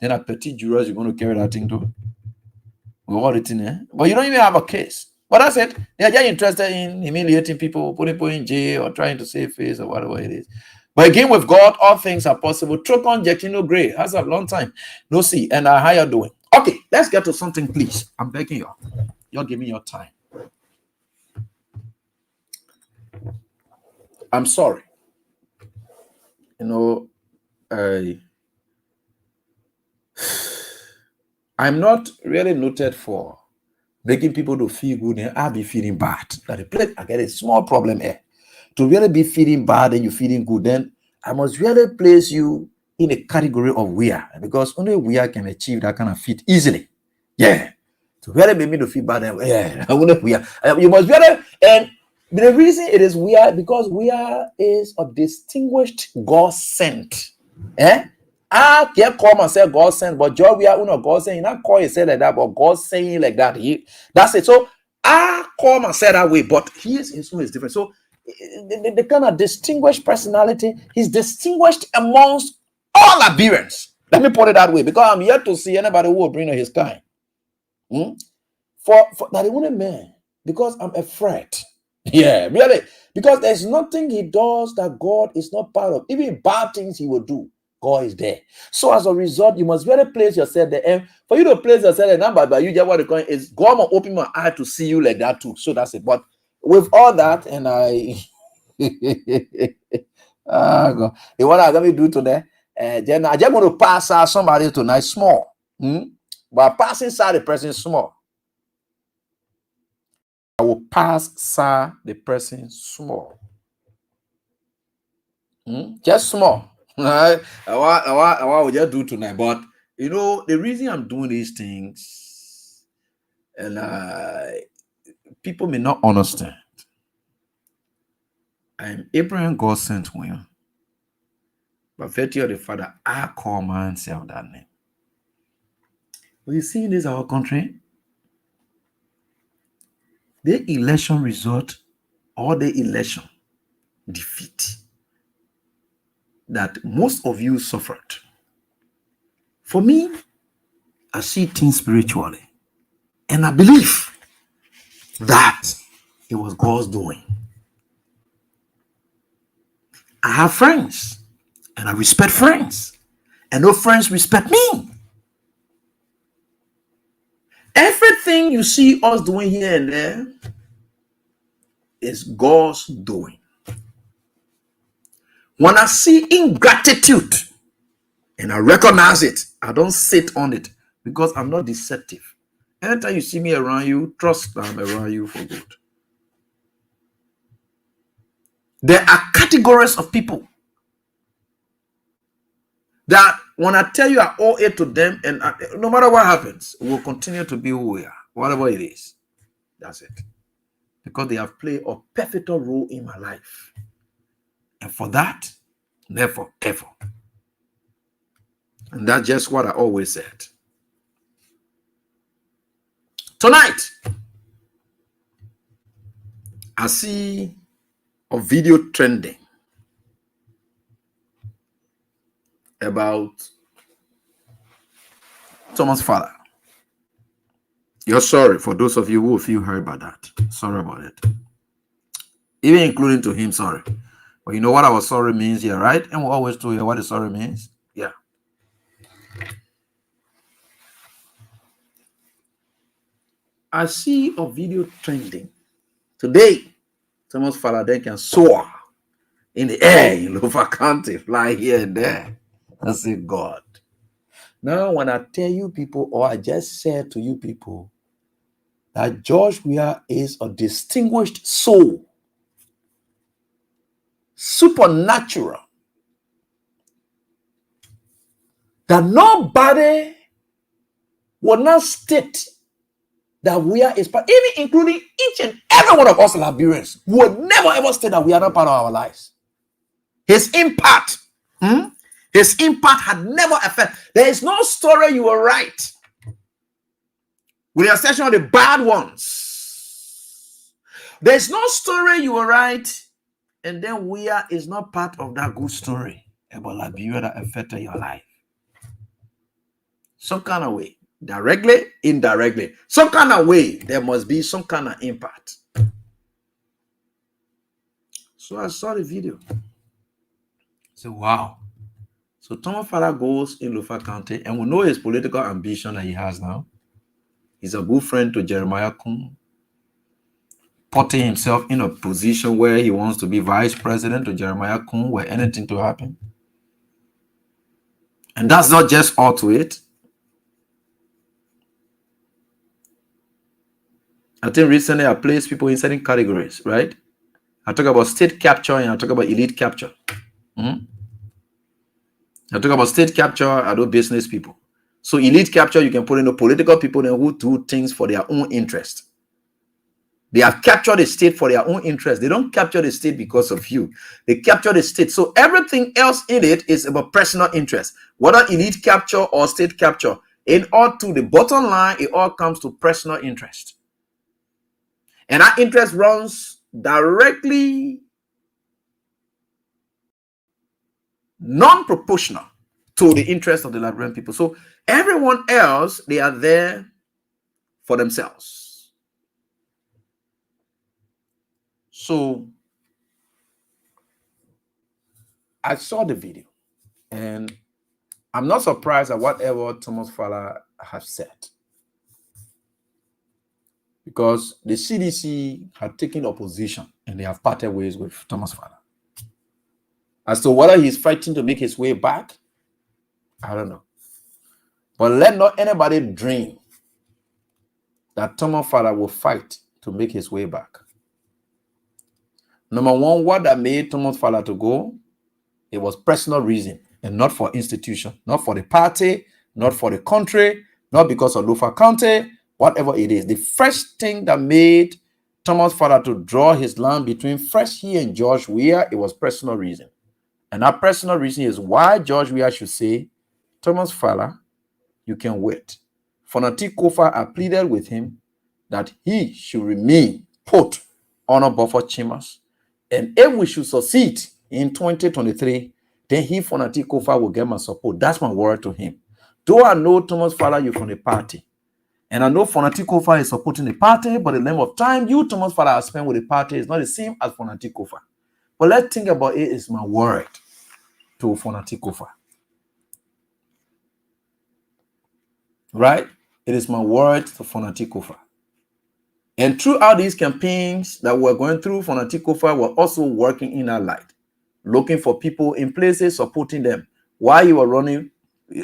Then at petty jurors, you're going to carry that thing to. With all the thing, but you don't even have a case. But that's it. They're just interested in humiliating people, putting people in jail, or trying to save face, or whatever it is. But again, with God, all things are possible. Trocon Jekino Gray has a long time. No see, and how you doing? Okay, let's get to something, please. I'm begging you. You're giving your time. I'm sorry. You know, I'm not really noted for making people to feel good and I'll be feeling bad. That the place I get a small problem here. To really be feeling bad and you feeling good, then I must really place you in a category of weird, because only weird can achieve that kind of feat easily. Yeah. To really make me to feel bad, yeah, I wouldn't weird. You must really, and the reason it is weird because weird is a distinguished God sent. Eh? I can't call myself God sent, but Joe, we are uno God sent. You not call yourself like that, but God saying like that. That's it. So I call myself that way, but his own is different. So the kind of distinguished personality, he's distinguished amongst all Liberians. Let me put it that way, because I'm yet to see anybody who will bring his kind. For that he wouldn't man, because I'm afraid. Yeah, really. Because there's nothing he does that God is not part of. Even bad things he will do, God is there. So as a result, you must really place yourself there. And for you to place yourself there, number by you just what the coin is, God will open my eye to see you like that too. So that's it. But with all that, and I God, what I'm going to do today, then I just want to pass out somebody tonight small. But passing side the person small. I will pass sir the person small. Just small. I will just do tonight. But you know, the reason I'm doing these things, and people may not understand. I'm Abraham, God sent William. But virtue of the Father, I call myself that name. Well, you see, this our country. The election result or the election defeat that most of you suffered. For me, I see things spiritually. And I believe that it was God's doing. I have friends and I respect friends. And no friends respect me. Everything you see us doing here and there is God's doing. When I see ingratitude and I recognize it, I don't sit on it because I'm not deceptive. Anytime you see me around you, trust that I'm around you for good. There are categories of people that when I tell you I owe it to them, and no matter what happens, we'll continue to be who we are, whatever it is. That's it. Because they have played a pivotal role in my life. And for that, never, ever. And that's just what I always said. Tonight, I see a video trending about Thomas' father. You're sorry for those of you who feel hurt about that. Sorry about it. Even including to him, sorry. But you know what our sorry means here, right? And we always do hear what the sorry means. Yeah. I see a video trending today. Thomas' father then can soar in the air in Lofa County, fly here and there. I say, God. Now, when I tell you people, or I just said to you people, that George Weah is a distinguished soul, supernatural, that nobody will not state that Weah is part, even including each and every one of us Liberians, would never ever state that we are not part of our lives. His impact had never affected. There is no story you will write, with the exception of the bad ones. There is no story you will write, and then Weah is not part of that good story about Liberia that affected your life. Some kind of way, directly, indirectly, some kind of way, there must be some kind of impact. So I saw the video. So wow. So Thomas Fala goes in Lofa County, and we know his political ambition that he has now. He's a good friend to Jeremiah Kun, putting himself in a position where he wants to be vice president to Jeremiah Kun, where anything to happen. And that's not just all to it. I think recently I placed people in certain categories, right? I talk about state capture and I talk about elite capture. I talk about state capture, I do business people. So elite capture, you can put in the political people who do things for their own interest. They have captured the state for their own interest. They don't capture the state because of you. They capture the state. So everything else in it is about personal interest. Whether elite capture or state capture, in all to the bottom line, it all comes to personal interest. And that interest runs directly non-proportional to the interest of the Liberian people. So everyone else, they are there for themselves. So I saw the video and I'm not surprised at whatever Thomas Fala has said, because the CDC had taken opposition and they have parted ways with Thomas Fala. As to whether he's fighting to make his way back, I don't know. But let not anybody dream that Thomas Fala will fight to make his way back. Number one, what that made Thomas Fala to go, it was personal reason and not for institution, not for the party, not for the country, not because of Lofa County, whatever it is. The first thing that made Thomas Fala to draw his line between first he and George Weah, it was personal reason. And that personal reason is why George Weah should say, Thomas Fala, you can wait. Fonati Kofa, I pleaded with him that he should remain put on a buffer chambers. And if we should succeed in 2023, then he, Fonati Kofa, will get my support. That's my word to him. Though I know Thomas Fala, you're from the party. And I know Fonati Kofa is supporting the party, but the length of time you, Thomas Fala, have spent with the party is not the same as Fonati Kofa. But let's think about it, is my word to Fonati Kofa. Right? It is my word to Fonati Kofa. And throughout these campaigns that we're going through, Fonati Kofa were also working in our light, looking for people in places, supporting them. While you were running,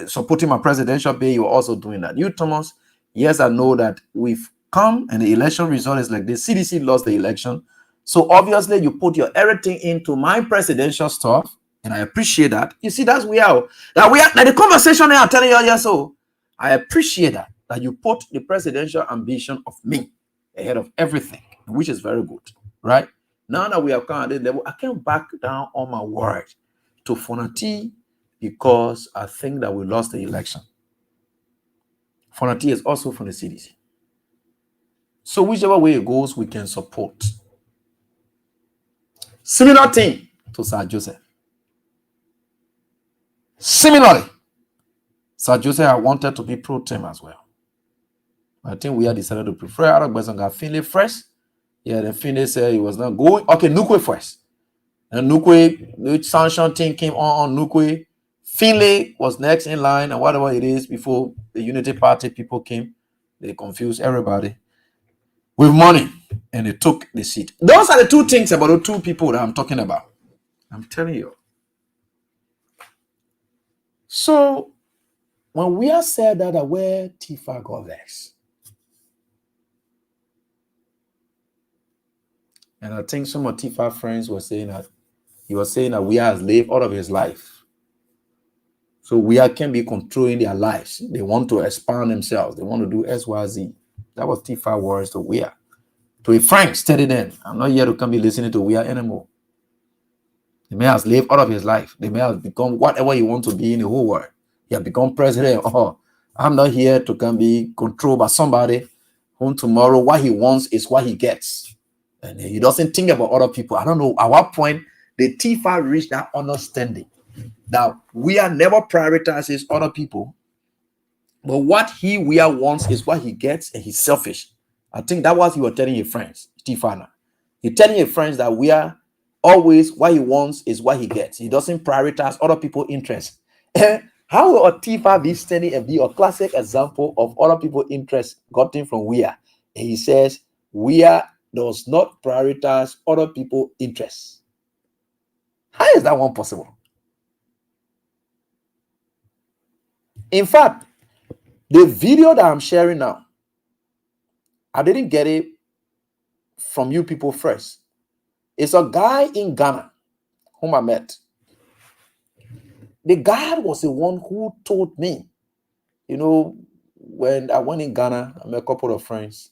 supporting my presidential bid, you were also doing that. You, Thomas, yes, I know that we've come and the election result is like this. CDC lost the election. So obviously you put your everything into my presidential stuff, and I appreciate that. You see, that's we are. That the conversation I'm telling you, yes, so I appreciate that you put the presidential ambition of me ahead of everything, which is very good, right? Now that we have come at this level, I can't back down on my word to Fonati because I think that we lost the election. Fonati is also from the CDC. So whichever way it goes, we can support. Similar thing to Sir Joseph. Similarly, Sir Joseph, I wanted to be pro-tem as well. I think we had decided to prefer Arab Basan got Finlay first. Yeah, then Finlay said he was not going. Okay, Nukwe first. And Nukwe, the sanction thing came on Nukwe. Finlay was next in line, and whatever it is, before the Unity Party people came, they confused everybody with money, and they took the seat. Those are the two things about the two people that I'm talking about. I'm telling you. So, when we are said that where Tifa got vexed, and I think some of Tifa friends were saying that he was saying that we has lived out of his life. So we can be controlling their lives. They want to expand themselves. They want to do SYZ. That was Tifa words to Weah. To a friend, steady then. I'm not here to come be listening to Weah anymore. He may have lived out of his life. They may have become whatever he wants to be in the whole world. He has become president. Oh, I'm not here to come be controlled by somebody whom tomorrow what he wants is what he gets. And he doesn't think about other people. I don't know at what point the Tifa reached that understanding. Now, Weah never prioritizes other people, but what Weah wants is what he gets, and he's selfish. I think that was you were telling your friends, Tifa. You're telling your friends that Weah always what he wants is what he gets. He doesn't prioritize other people's interests. How will Tifa be standing and be a classic example of other people's interests gotten from Wea? And he says, Wea does not prioritize other people's interests. How is that one possible? In fact, the video that I'm sharing now, I didn't get it from you people first. It's a guy in Ghana whom I met. The guy was the one who told me, you know, when I went in Ghana, I met a couple of friends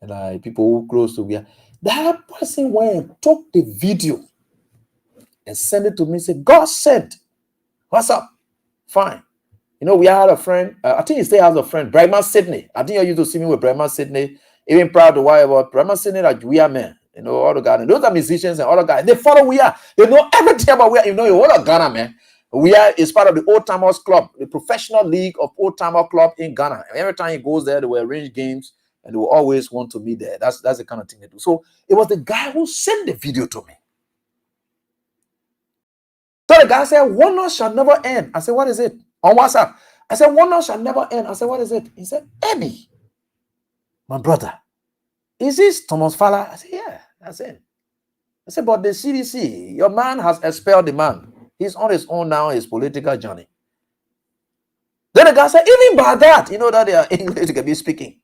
and people who close to me. That person went and took the video and sent it to me. Said, God said, what's up? Fine. You know, we had a friend. I think he still has a friend, Bregman Sydney. I think you used to see me with Bregman Sydney. Even proud to why about Bregman Sydney, like we are men. You know, all the Ghana. Those are musicians and other guys. They follow we are. They know everything about we are. You know, what a Ghana, man. We are is part of the Old Timers Club, the professional league of Old Timer Club in Ghana. And every time he goes there, they will arrange games and they will always want to meet there. That's the kind of thing they do. So it was the guy who sent the video to me. So the guy said, "Wonder shall never end." I said, "What is it?" On WhatsApp. I said, "Wonder shall never end." I said, "What is it?" He said, "Eddie, my brother, is this Thomas Fowler?" I said, "Yeah, that's it." I said, "But the CDC, your man has expelled the man. He's on his own now, his political journey." Then the guy said, "Even by that, you know that they are English can be speaking.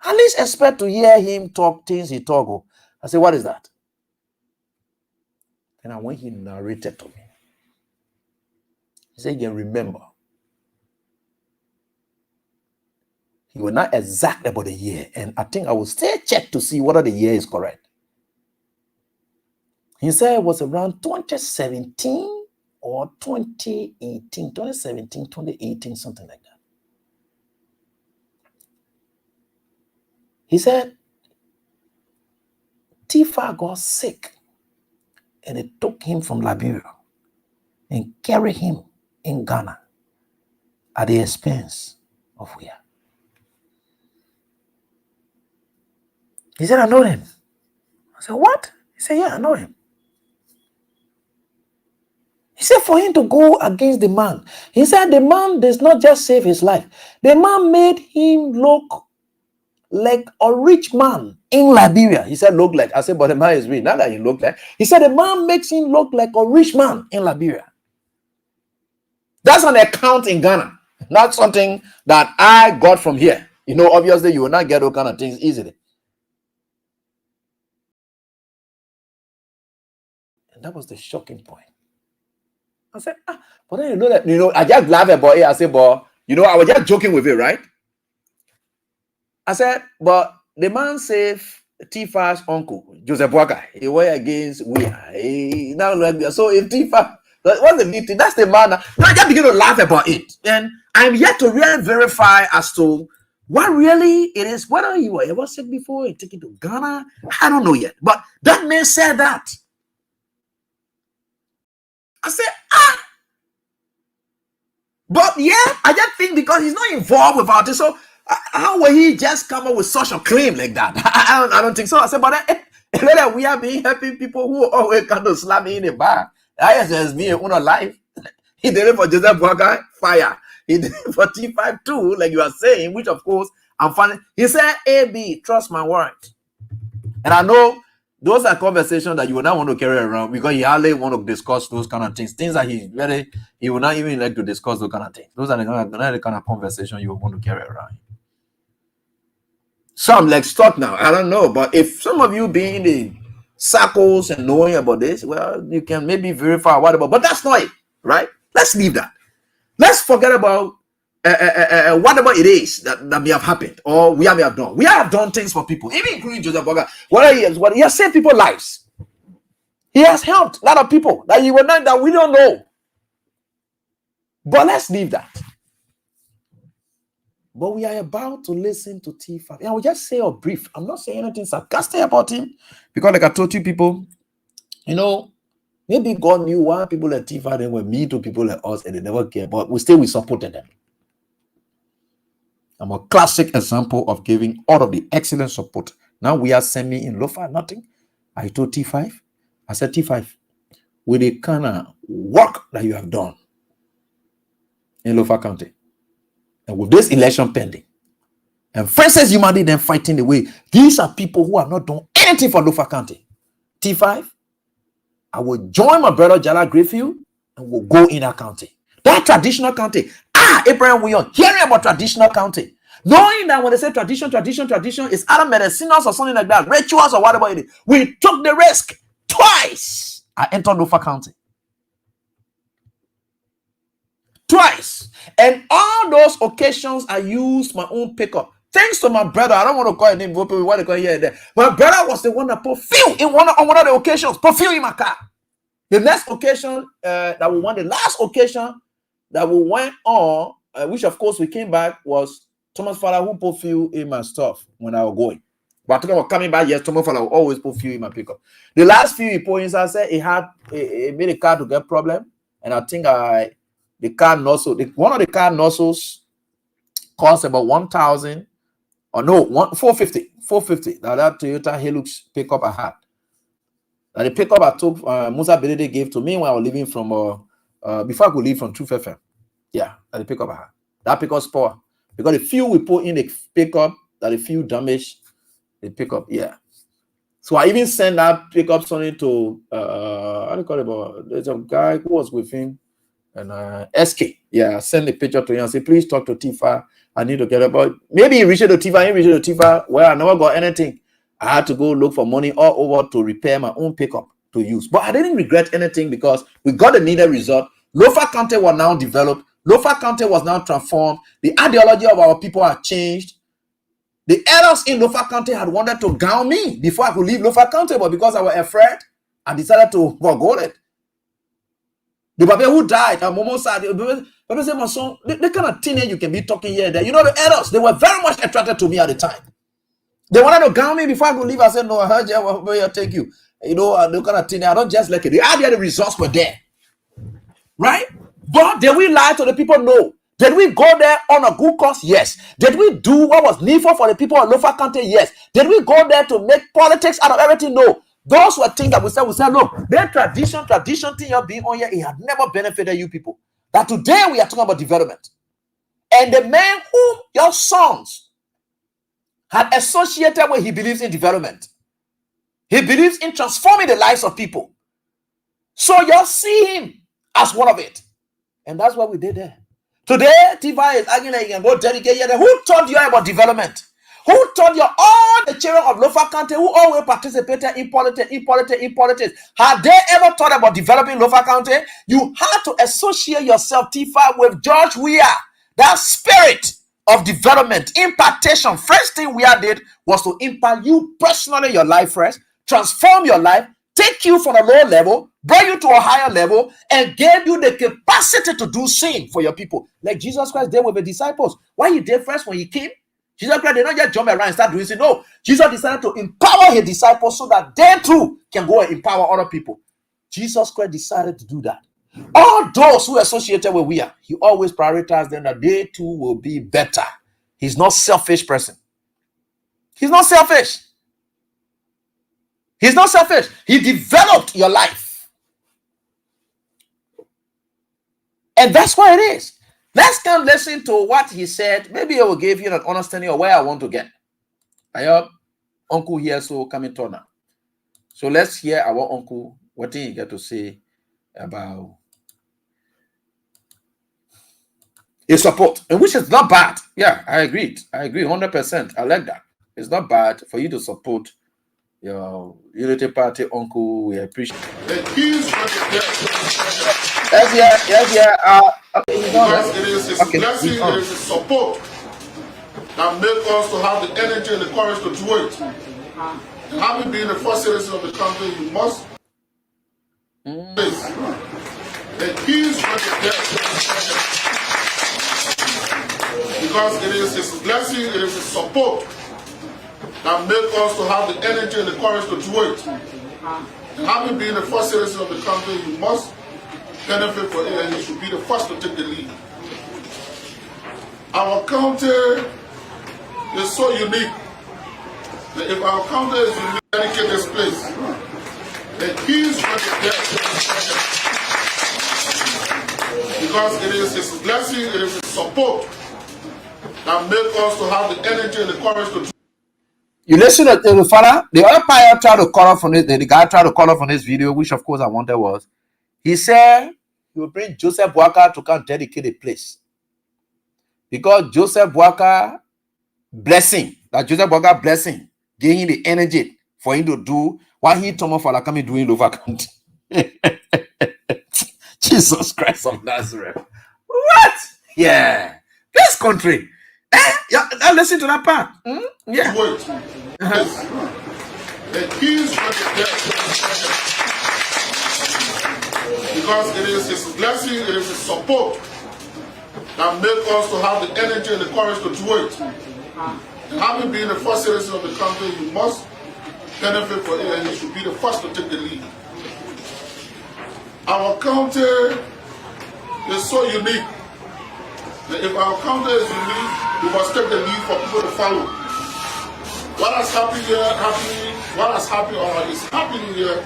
At least expect to hear him talk things he talk." I said, "What is that?" And when he narrated to me, he said, "You remember, he was not exact about the year, and I think I will still check to see whether the year is correct." He said it was around 2017 or 2018, 2017, 2018, something like that. He said Tifa got sick and they took him from Liberia and carried him in Ghana at the expense of Wea. He said, "I know him." I said, "What?" He said, "Yeah, I know him." He said, for him to go against the man, he said the man does not just save his life. The man made him look like a rich man in Liberia. He said, "Look like." I said, "But the man is rich." Not that he looked like. He said, the man makes him look like a rich man in Liberia. That's an account in Ghana, not something that I got from here. You know, obviously, you will not get those kind of things easily. And that was the shocking point. I said, but then you know, I just laugh about it. I said, "But you know, I was just joking with it, right?" I said, "But the man saved Tifa's uncle, Joseph Waka. He went against Wea. Now, so if Tifa, what's the big thing? That's the man. Now I just begin to laugh about it. And I'm yet to really verify as to what really it is. Whether he was ever said before, he took it to Ghana, I don't know yet. But that man said that. I said, but yeah, I just think because he's not involved with it. So how will he just come up with such a claim like that? I don't think so. I said, but we are being helping people who always kind of slam me in the bar. ISS being on life. He did it for Joseph Waka, fire. He did it for T5 too, like you are saying, which of course I'm finding. He said, "AB, trust my word." And I know those are conversations that you will not want to carry around because he hardly want to discuss those kind of things. Things that he will not even like to discuss those kind of things. Those are the kind of conversation you will want to carry around. So I'm like stuck now. I don't know. But if some of you being in the circles and knowing about this, well, you can maybe verify whatever. But that's not it, right? Let's leave that. Let's forget about whatever it is that may have happened or we may have done. We have done things for people, even including Joseph Boga. What he has saved people's lives. He has helped a lot of people that you will not, that we don't know. But let's leave that. But we are about to listen to Tifa. And I will just say a brief. I'm not saying anything sarcastic about him because, like I told you people, you know, maybe God knew why people like Tifa then were mean to people like us and they never care, but we supported them. I'm a classic example of giving all of the excellent support. Now we are sending in Lofa, nothing. I told T5, I said, T5, with the kind of work that you have done in Lofa County, and with this election pending, and Francis Yumadi then fighting the way, these are people who have not done anything for Lofa County. T5, I will join my brother Jala Greyfield and we'll go in that county. That traditional county. Abraham, we are hearing about traditional county. Knowing that when they say tradition is either medicinals or something like that, rituals or whatever it is. We took the risk twice. I entered Lofa County. Twice. And all those occasions I used my own pickup. Thanks to my brother. I don't want to call his name, what they call here and there. My brother was the one that put fuel on one of the occasions. Put fuel in my car. The next occasion that we went, the last occasion that we went on, which of course we came back, was Thomas Fowler who put fuel in my stuff when I was going. But talking about coming back, yes, Thomas Fowler will always put fuel in my pickup. The last few he put inside, said it made the car to get problem, and I think the car nozzle, one of the car nozzles cost about 1,000 or no, 450. Now that Toyota Hilux pickup I had. Now the pickup I took, Musa Belede gave to me when I was leaving from before I could leave from Truth FM. Yeah, that the pickup I had. That pickup spoiled because the fuel we put in the pickup, that the fuel damaged the pickup. Yeah. So I even sent that pickup something to how do you call it? About there's a guy who was with him and SK. Yeah, I sent the picture to him and say, please talk to Tifa. I need to get it. But maybe he reached to Tifa, he reached to Tifa. Well, I never got anything. I had to go look for money all over to repair my own pickup to use. But I didn't regret anything because we got the needed result. Lofa County was now developed. Lofa County was now transformed. The ideology of our people had changed. The elders in Lofa County had wanted to gown me before I could leave Lofa County, but because I was afraid, I decided to forgo it. The baby who died, Momo said, Baby said, my son, the kind of teenage you can be talking here and there. You know, the elders, they were very much attracted to me at the time. They wanted to gown me before I could leave. I said, no, I heard you, where you take you. You know, the kind of teenage, I don't just like it. The idea, the results were there. Right? But did we lie to the people? No. Did we go there on a good cause? Yes. Did we do what was needful for the people of Lofa County? Yes. Did we go there to make politics out of everything? No. Those were things that we said, look, their tradition thing you're being on here, it had never benefited you people. That today we are talking about development. And the man whom your sons had associated with, he believes in development. He believes in transforming the lives of people. So you'll see him as one of it. And that's what we did there. Today, Tiva is arguing like you can go dedicate here. Who taught you about development? Who taught you all the children of Lofa County who always participated in politics? Had they ever thought about developing Lofa County? You had to associate yourself, Tifa, with George Weah. That spirit of development, impartation. First thing we did was to impact you personally, your life first, transform your life, take you from a low level, bring you to a higher level, and gave you the capacity to do same for your people. Like Jesus Christ did with the disciples. Why he did first when he came? Jesus Christ did not just jump around and start doing it. No, Jesus decided to empower his disciples so that they too can go and empower other people. Jesus Christ decided to do that. All those who associated with we are, he always prioritized them that they too will be better. He's not selfish person. He's not selfish. He's not selfish. He developed your life. And that's what it is. Let's come listen to what he said. Maybe I will give you an understanding of where I want to get. I have uncle here, so come in turn now. So let's hear our uncle, what did he get to say about his support, and which is not bad. Yeah, I agree 100%. I like that. It's not bad for you to support your Unity Party uncle. We appreciate it. Okay, because it is his blessing, it is his support that makes us to have the energy and the courage to do it. And having been the first citizen of the country, you must that he is because it is his blessing, it is his support that makes us to have the energy and the courage to do it. And having been the first citizen of the country, you must benefit from it, and you should be the first to take the lead. Our county is so unique that if our county is unique, dedicate this place, that he is Because it is His blessing, it is His support that make us to have the energy and the courage to. You listen to the father, the other pilot tried to call off on it, the guy tried to call off on this video, which of course I wanted was, he said he will bring Joseph Boaka to come dedicate a place. Because Joseph Boaka blessing, gave him the energy for him to do what he told me for coming doing over country. Jesus Christ of Nazareth. What? Yeah. This country. Yeah, now listen to that part. Yeah. Because it is His blessing, it is His support that make us to have the energy and the courage to do it. And having been the first citizen of the country, you must benefit from it, and you should be the first to take the lead. Our country is so unique that if our country is unique, we must take the lead for people to follow. What has happened here, is happening here.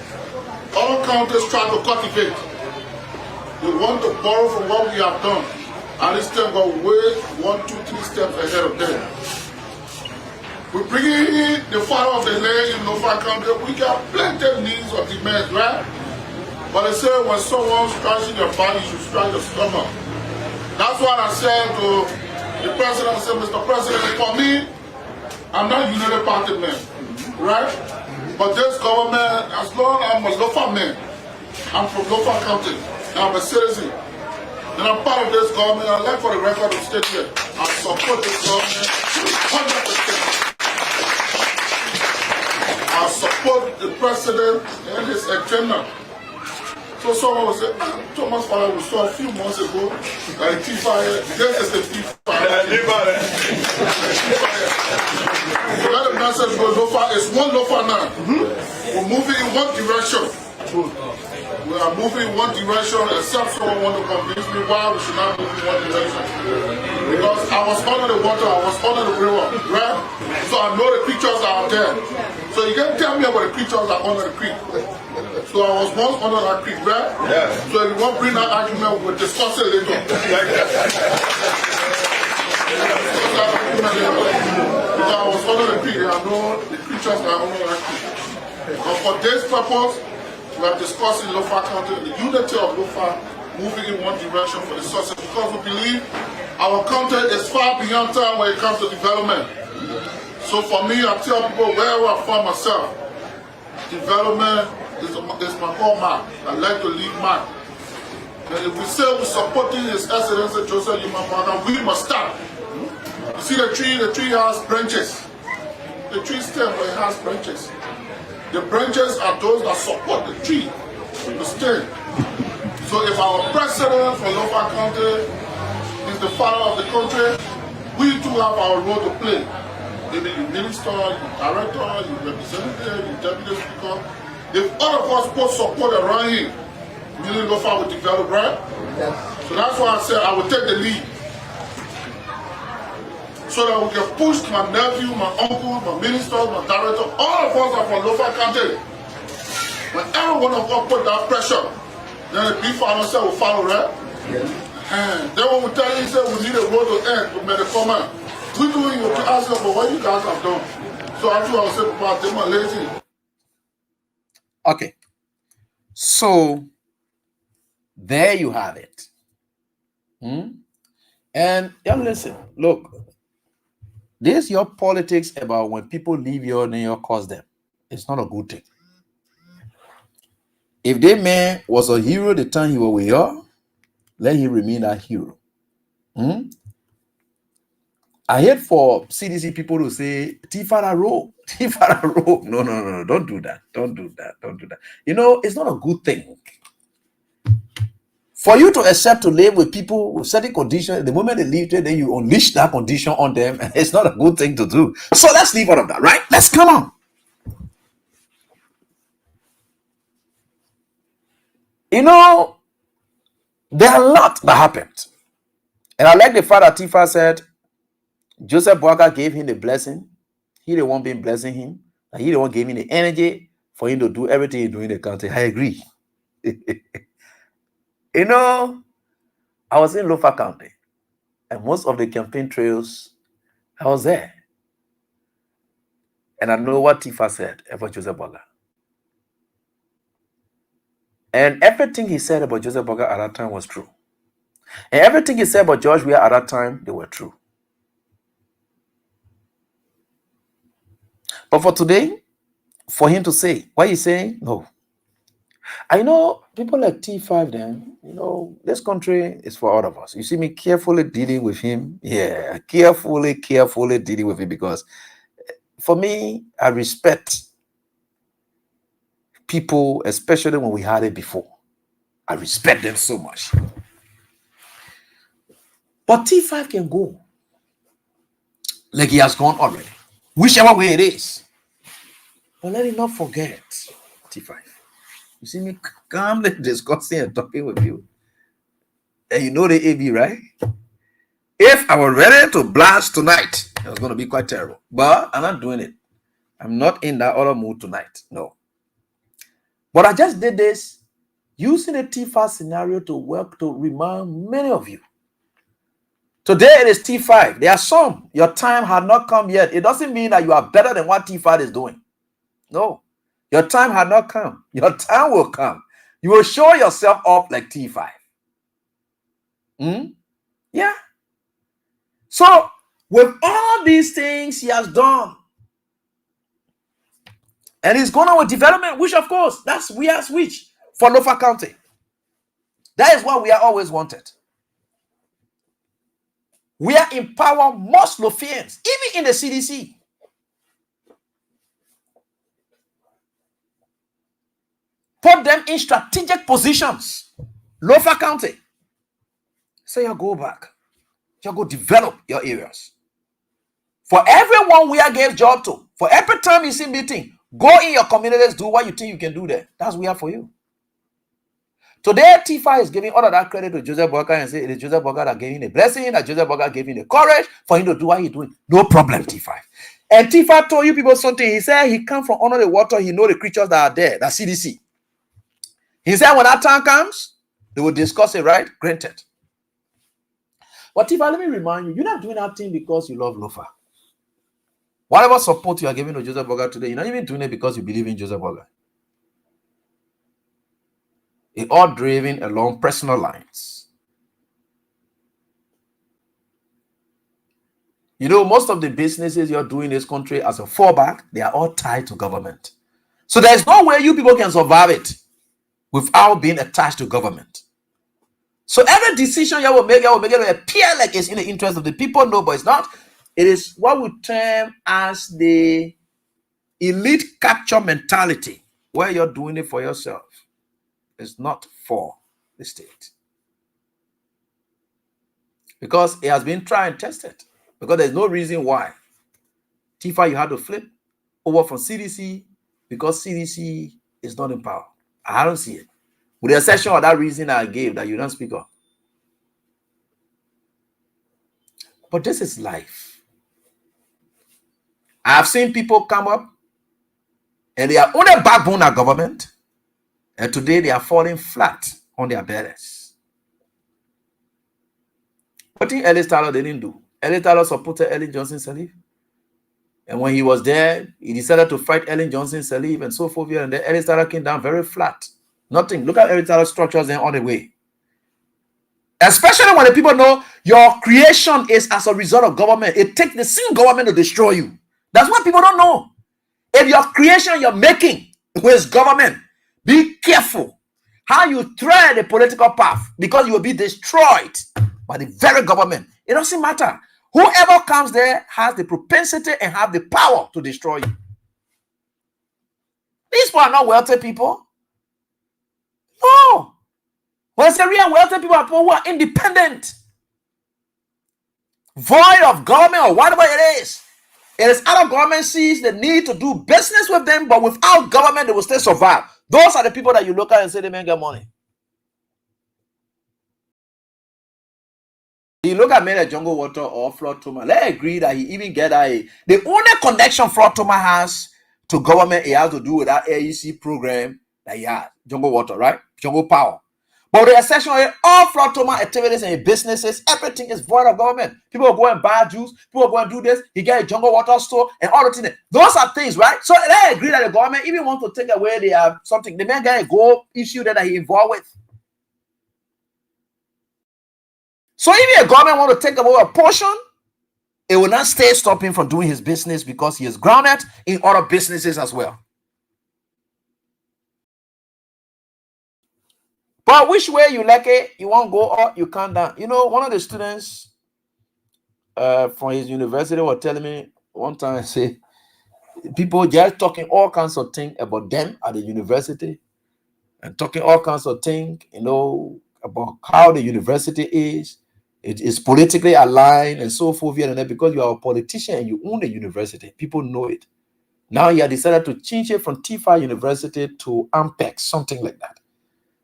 All countries try to cultivate. They want to borrow from what we have done. And this time go way 1, 2, 3 steps ahead of them. We bring in the father of the land in Nova country. We got plenty of needs or demands, right? But they say when someone's scratching your body, you scratch your stomach. That's what I said to the president. I said, Mr. President, for me, I'm not a United Party man, right? But this government, as long as I'm a Lofa man, I'm from Lofa County, and I'm a citizen, and I'm part of this government. I'd like for the record to state here, I support this government 100%. I support the president and his agenda. So someone will say, Thomas Father, we saw a few months ago, like T-Fire, this is the T-Fire. So let the message go, Lofa is one Lofa now. We're moving in one direction. We are moving in one direction, except someone want to convince me why we should not move in one direction. Because I was under the water, I was under the river, right? So I know the creatures are out there. So you can't tell me about the creatures that are under the creek. So I was once under that creek, right? Yeah. So if you want to bring that argument, we'll discuss it later. Because I was under the creek, I know the creatures that are under that creek. But for this purpose, we are discussing Lofa County, the unity of Lofa, moving in one direction for the success, because we believe our country is far beyond time when it comes to development. So for me, I tell people wherever I find myself, development is my hallmark. I like to leave mark. And if we say we're supporting His Excellency Joseph Yimamaka, we must start. You see the tree has branches. The tree stem, but it has branches. The branches are those that support the tree, the stem. So if our president for Lofa County is the father of the country, we too have our role to play. Maybe you minister, you director, you representative, you deputy speaker. If all of us put support around him, really Lofa will develop, right? Yes. So that's why I said I will take the lead. So that we can push my nephew, my uncle, my ministers, my director, all of us are from Lofa County. When every one of us put that pressure, then the big father said will follow, right? Yes. And then when we tell you, say we need a road to end to make a comment. We doing you to ask them, but what you guys have done. So actually I will say, Papa, they are lazy. Okay. So there you have it. And young listen, look. This is your politics about when people leave you and you cause them. It's not a good thing. If that man was a hero the time he was with you, let him remain that hero. I hate for CDC people to say, Tifara row. No. Don't do that. Don't do that. You know, it's not a good thing. For you to accept to live with people with certain conditions, the moment they leave there, then you unleash that condition on them. It's not a good thing to do. So let's leave out of that, right? Let's come on. You know, there are a lot that happened. And I like the fact that Tifa said, Joseph Boaka gave him the blessing. He the one been blessing him. And he the one gave him the energy for him to do everything he do in the country. I agree. You know, I was in Lofa County, and most of the campaign trails, I was there. And I know what Tifa said about Joseph Boga. And everything he said about Joseph Boga at that time was true. And everything he said about George Weah at that time, they were true. But for today, for him to say, what he's saying, no. I know people like T5 then, you know, this country is for all of us. You see me carefully dealing with him. Yeah, carefully dealing with him, because for me, I respect people, especially when we had it before. I respect them so much. But T5 can go like he has gone already, whichever way it is. But let him not forget, T5. You see me calmly discussing and talking with you. And you know the AB, right? If I were ready to blast tonight, it was going to be quite terrible. But I'm not doing it. I'm not in that other mood tonight. No. But I just did this using a T5 scenario to work to remind many of you. Today it is T5. There are some. Your time had not come yet. It doesn't mean that you are better than what T5 is doing. No. Your time had not come. Your time will come. You will show yourself up like T5. Yeah. So, with all these things he has done, and he's gone on with development, which of course, that's we are switch for Lofa County. That is what we are always wanted. We are empower most Lofians, even in the CDC. Put them in strategic positions. Lofa County. Say you go back. You go develop your areas. For everyone we are gave job to, for every time you see meeting, go in your communities, do what you think you can do there. That's we are for you. Today, Tifa is giving all of that credit to Joseph Boga and say it is Joseph Boga that gave him a blessing, that Joseph Boga gave him the courage for him to do what he's doing. No problem, Tifa. And Tifa told you people something. He said he come from under the water. He know the creatures that are there, that CDC. He said when that time comes, they will discuss it, right? Granted. But Tifa, let me remind you, you're not doing that thing because you love Lofa. Whatever support you are giving to Joseph Boga today, you're not even doing it because you believe in Joseph Boga. It's all driven along personal lines. You know, most of the businesses you're doing in this country as a fallback, they are all tied to government. So there's no way you people can survive it without being attached to government. So every decision you will make it appear like it's in the interest of the people. No, but it's not. It is what we term as the elite capture mentality, where you're doing it for yourself. It's not for the state. Because it has been tried and tested. Because there's no reason why Tifa you had to flip over from CDC, because CDC is not in power. I don't see it. With the exception of that reason I gave that you don't speak of. But this is life. I've seen people come up and they are on the backbone of government, and today they are falling flat on their bellies. What did Ellis Tyler didn't do? Ellis Tyler supported Ellen Johnson Sirleaf. And when he was there, he decided to fight Ellen Johnson Sirleaf and so forth. And then Ellis Tyler came down very flat. Nothing. Look at Ellis Tyler's structures then all the way. Especially when the people know your creation is as a result of government. It takes the same government to destroy you. That's what people don't know. If your creation you're making with government, be careful how you tread the political path, because you will be destroyed by the very government. It doesn't matter. Whoever comes there has the propensity and have the power to destroy you. These people are not wealthy people. No. When it's a real wealthy people are people who are independent, void of government or whatever it is. It is other government sees the need to do business with them, but without government, they will still survive. Those are the people that you look at and say they may get money. You look at Mary Jungle Water or Flood Toma. Let's agree that he even get the only connection Flood Toma has to government, it has to do with that AEC program that he has. jungle water, right? Jungle power. But the exception is all fraud activities and businesses, everything is void of government. People go and buy juice, people go and do this, you get a jungle water store, and all the things. Those are things, right? So they agree that the government even want to take away the something, the man get a gold issue that he involved with. So if a government want to take away a portion, it will not stop him from doing his business because he is grounded in other businesses as well. But which way you like it, you won't go up, you can't down. You know, one of the students from his university was telling me one time, say, people just talking all kinds of things about them at the university and talking all kinds of things, you know, about how the university is. It is politically aligned and so forth. And because you are a politician and you own the university, people know it. Now you have decided to change it from TFA University to AMPEX, something like that.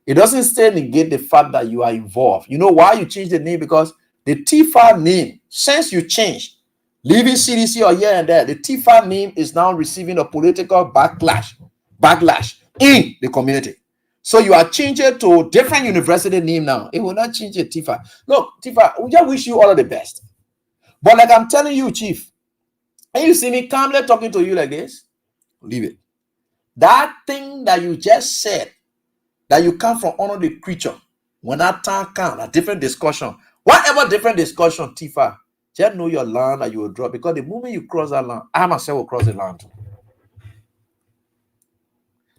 It doesn't still negate the fact that you are involved. You know why you changed the name? Because the TFA name, since you changed, leaving CDC or here and there, the TFA name is now receiving a political backlash in the community. So you are changing to a different university name now. It will not change it, TFA. Look, TFA, we just wish you all of the best. But like I'm telling you, Chief, and you see me calmly talking to you like this, leave it. That thing that you just said, that you come from honor the creature, when that time comes, a different discussion, whatever different discussion, TFA, just know your land that you will drop. Because the moment you cross that land, I myself will cross the land too.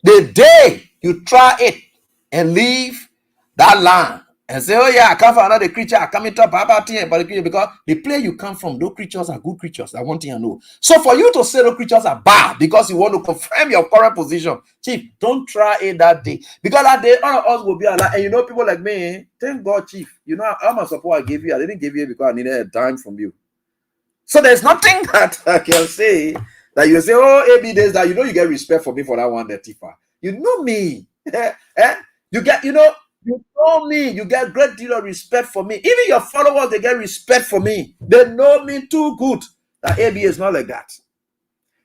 The day you try it and leave that land and say, oh yeah, I come from another creature, I come into about thing about the creature, because the place you come from, those creatures are good creatures. That's one thing I know. So for you to say those creatures are bad because you want to confirm your current position, Chief, don't try it that day. Because that day, all of us will be alive. And you know, people like me, thank God, Chief, you know how much support I gave you. I didn't give you because I needed a dime from you. So there's nothing that I can say that you say, oh, AB days that you know you get respect for me for that one, that Tifa. You know me. You get, you know me. You get great deal of respect for me. Even your followers, they get respect for me. They know me too good. That AB is not like that.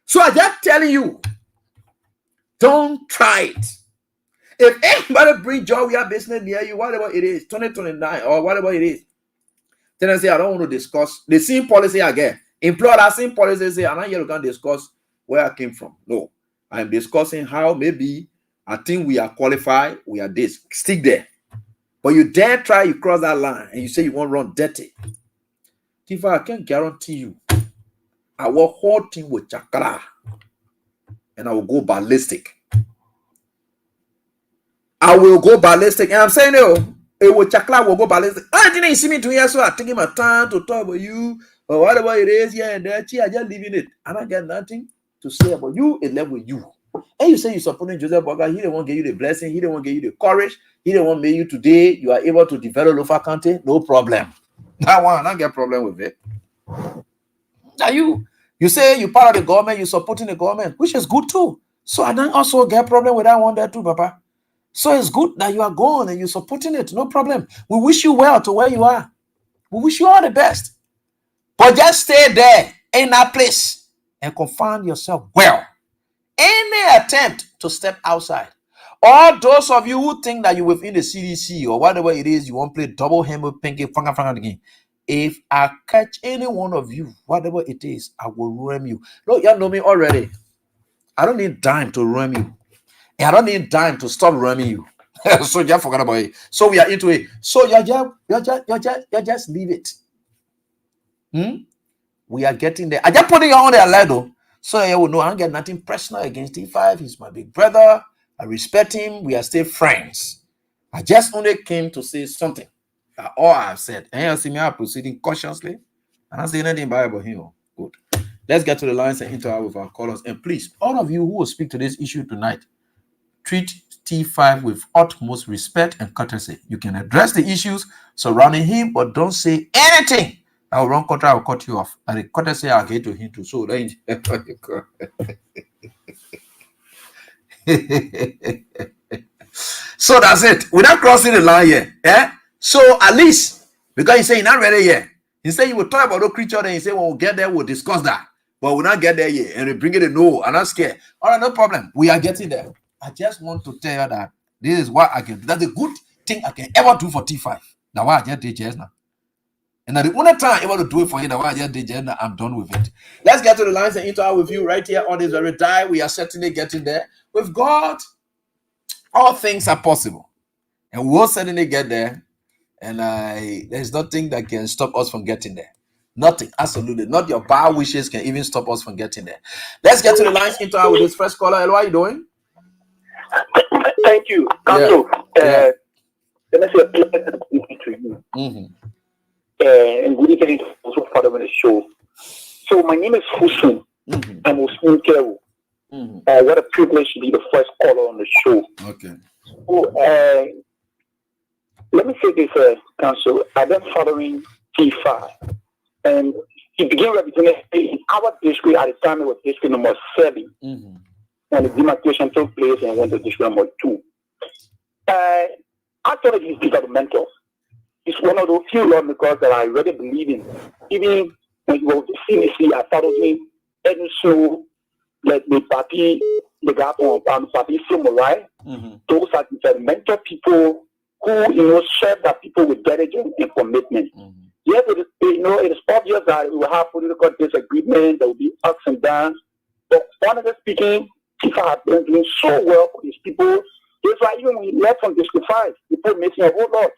So I just telling you, don't try it. If anybody bring joy with your business near you, whatever it is, 2029 or whatever it is, then I say, I don't want to discuss the same policy again. Employer that same policy, say, I'm not here to discuss where I came from. No, I'm discussing how maybe I think we are qualified, we are this. Stick there. But you dare try, you cross that line, and you say you want to run dirty. Tifa, I can guarantee you, our whole team will chakra, and I will go ballistic. I will go ballistic. And I'm saying, it will chakra will go ballistic. I didn't see me to here, so I'm taking my time to talk about you or whatever it is here and there. I just leaving it. And I got nothing to say about you. It left with you. And you say you're supporting Joseph Burger. He didn't want to give you the blessing. He didn't want to give you the courage. He didn't want to make you today. You are able to develop local county. No problem. That one, I don't get problem with it. Now you say you're part of the government. You're supporting the government, which is good too. So I don't also get problem with that one there too, Papa. So it's good that you are gone and you're supporting it. No problem. We wish you well to where you are. We wish you all the best. But just stay there in that place and confine yourself well. Any attempt to step outside, all those of you who think that you within the CDC or whatever it is, you want to play double hammer, pinky, fanga again. If I catch any one of you, whatever it is, I will ruin you. Look, you know me already. I don't need time to ruin you. I don't need time to stop running you. So just forget about it. So we are into it. So you just leave it. We are getting there. I just put it on there, Lado. So you will know I don't get nothing personal against T5. He's my big brother. I respect him. We are still friends. I just only came to say something. All I've said. And you see me are proceeding cautiously. And I say anything bad about him. Good. Let's get to the lines and interact with our callers. And please, all of you who will speak to this issue tonight, treat T5 with utmost respect and courtesy. You can address the issues surrounding him, but don't say anything that will run contra. I will cut you off. And the courtesy I'll get to him too. So so that's it. Without crossing the line here. So at least, because he say he's not ready yet. He said he will talk about the creature, then he said, when we get there, we'll discuss that. But we'll not get there yet. And we bring it a no. I'm not scared. All right, no problem. We are getting there. I just want to tell you that This is what I can do. That's a good thing I can ever do for T5. Now why I just did just now. And at the only time able to do it for you, now why I just did just now, I'm done with it. Let's get to the lines and interact with you right here on this very day. We are certainly getting there. With God, all things are possible. And we'll certainly get there. And there's nothing that can stop us from getting there. Nothing, absolutely. Not your bad wishes can even stop us from getting there. Let's get to the lines interact with this first caller. Hello, how are you doing? Thank you, Council. Yeah. Let me say a pleasant evening to you. And good evening also for the show. So my name is Hussein. I'm Hussein Keru. What a privilege to be the first caller on the show. Okay. So, let me say this, Council. I've been following T5, and he began representing in our district at the time it was district number 7. And the demarcation took place and went to district number 2. I thought it is developmental. It's one of those few lawmakers that I really believe in. Even when he was the CDC, I followed him and so like the party, the gap on party right? Those are developmental people who, serve the people with diligence and commitment. Yes, it is, it is obvious that we will have political disagreement, there will be ups and downs. But honestly speaking, people have been doing so well for these people. That's why even when he left from District 5, people missing a whole lot.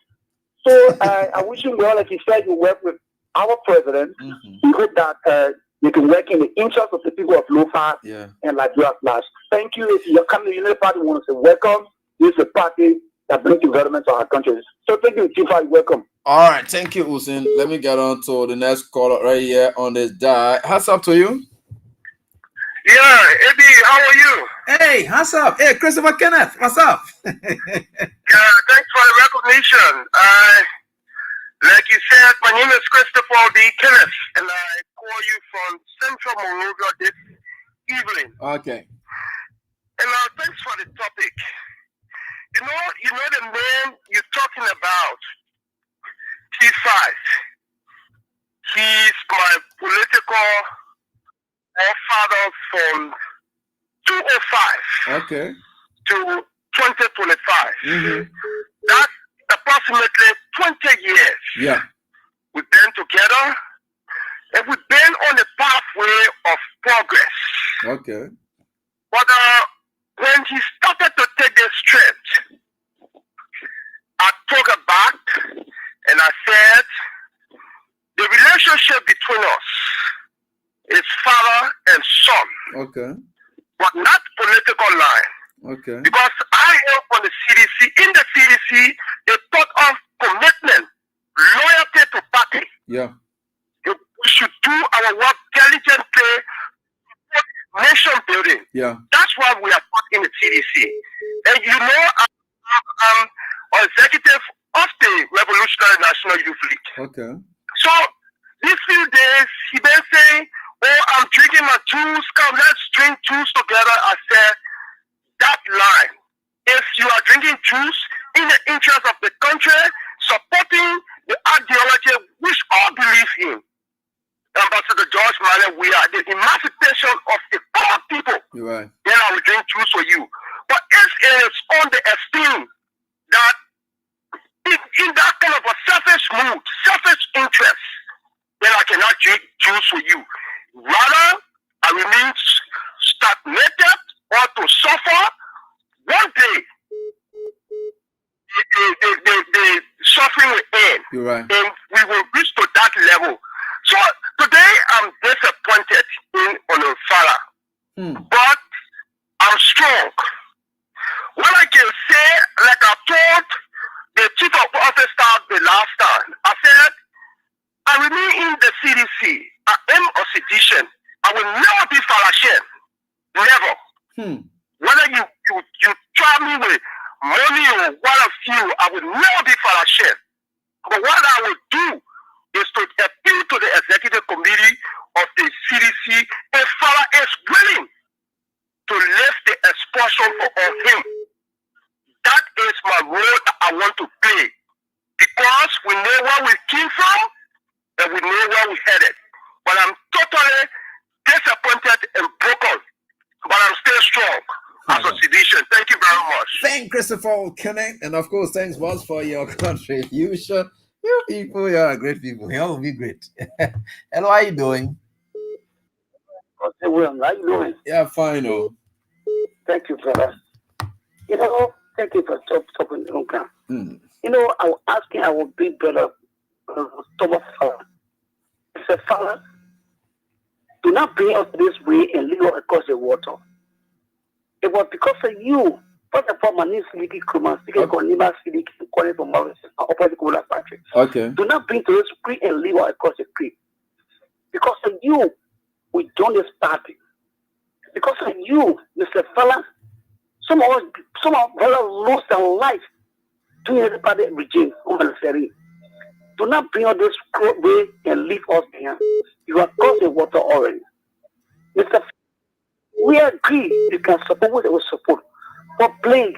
So I wish him well, as he said, you work with our president. We hope that you can work in the interest of the people of Lofa and Liberia at large. Thank you. If you're coming to the Unity Party, we want to say welcome. This is a party that brings development to our country. So thank you, T5. Welcome. All right. Thank you, Hussein. Let me get on to the next caller right here on this die. How's up to you? Yeah, Eddie, how are you? Hey, how's up? Hey, Christopher Kenneth, what's up? Thanks for the recognition. Like you said, my name is Christopher D. Kenneth, and I call you from Central Monrovia this evening. Okay. And thanks for the topic. You know the man you're talking about, T5. He's my political forefather from 205 okay. to 2025. That's approximately 20 years. Yeah. We've been together and we've been on the pathway of progress. Okay. But when he started to take this trip, I took it back and I said, the relationship between us is father and son. Okay. But not political line. Okay. Because I help on the CDC. In the CDC, they taught us commitment, loyalty to party. Yeah. We should do our work diligently, nation building. Yeah. That's why we are taught in the CDC. And I'm executive of the Revolutionary National Youth League. Okay. So these few days, he been saying, "Oh, I'm drinking my juice. Come, let's drink juice together." I said, that line, if you are drinking juice in the interest of the country, supporting the ideology which all believe in, Ambassador George Malley, we are the emancipation of the common people. You're right. Then I will drink juice for you. But if it is on the esteem that in that kind of a selfish mood, selfish interest, then I cannot drink juice for you. Rather, I remain stagnated or to suffer. One day, the suffering will end. You're right. And we will reach to that level. So today, I'm disappointed in Onofara. But I'm strong. What I can say, like I told the chief of office staff the last time, I said, I remain in the CDC. I am a citizen. I will never be Falashem. Never. Whether you try me with money or one of you, I will never be Falashem. But what I will do is to appeal to the executive committee of the CDC if Fala is willing to lift the expulsion of him. That is my role that I want to play. Because we know where we came from and we know where we headed. But I'm totally disappointed and broken. But I'm still strong as a citizen. Thank you very much. thank Christopher Kenneth, and of course, thanks boss for your contribution. You people, you are great people. You will be great. Hello, how you doing? Okay, William, how you doing? Yeah, fine. Oh. Thank you, brother. You know, thank you for talking. You know, I was asking our big brother, Thomas Fowler. He said, Fowler, do not bring us this way and leave us across the water. It was because of you. First of all, my name is Siliki Kuman, speaking for Nima Siliki, calling from Mauritius, opposite Kola factory. Okay. Do not bring to this creek and leave us across the creek. Because of you, we joined this party. Because of you, Mr. Fowler, some of us lost their life during the party regime on the ferry. Do not bring us this way and leave us behind. You are across the water already. Mr. We agree you can support what we support. But please,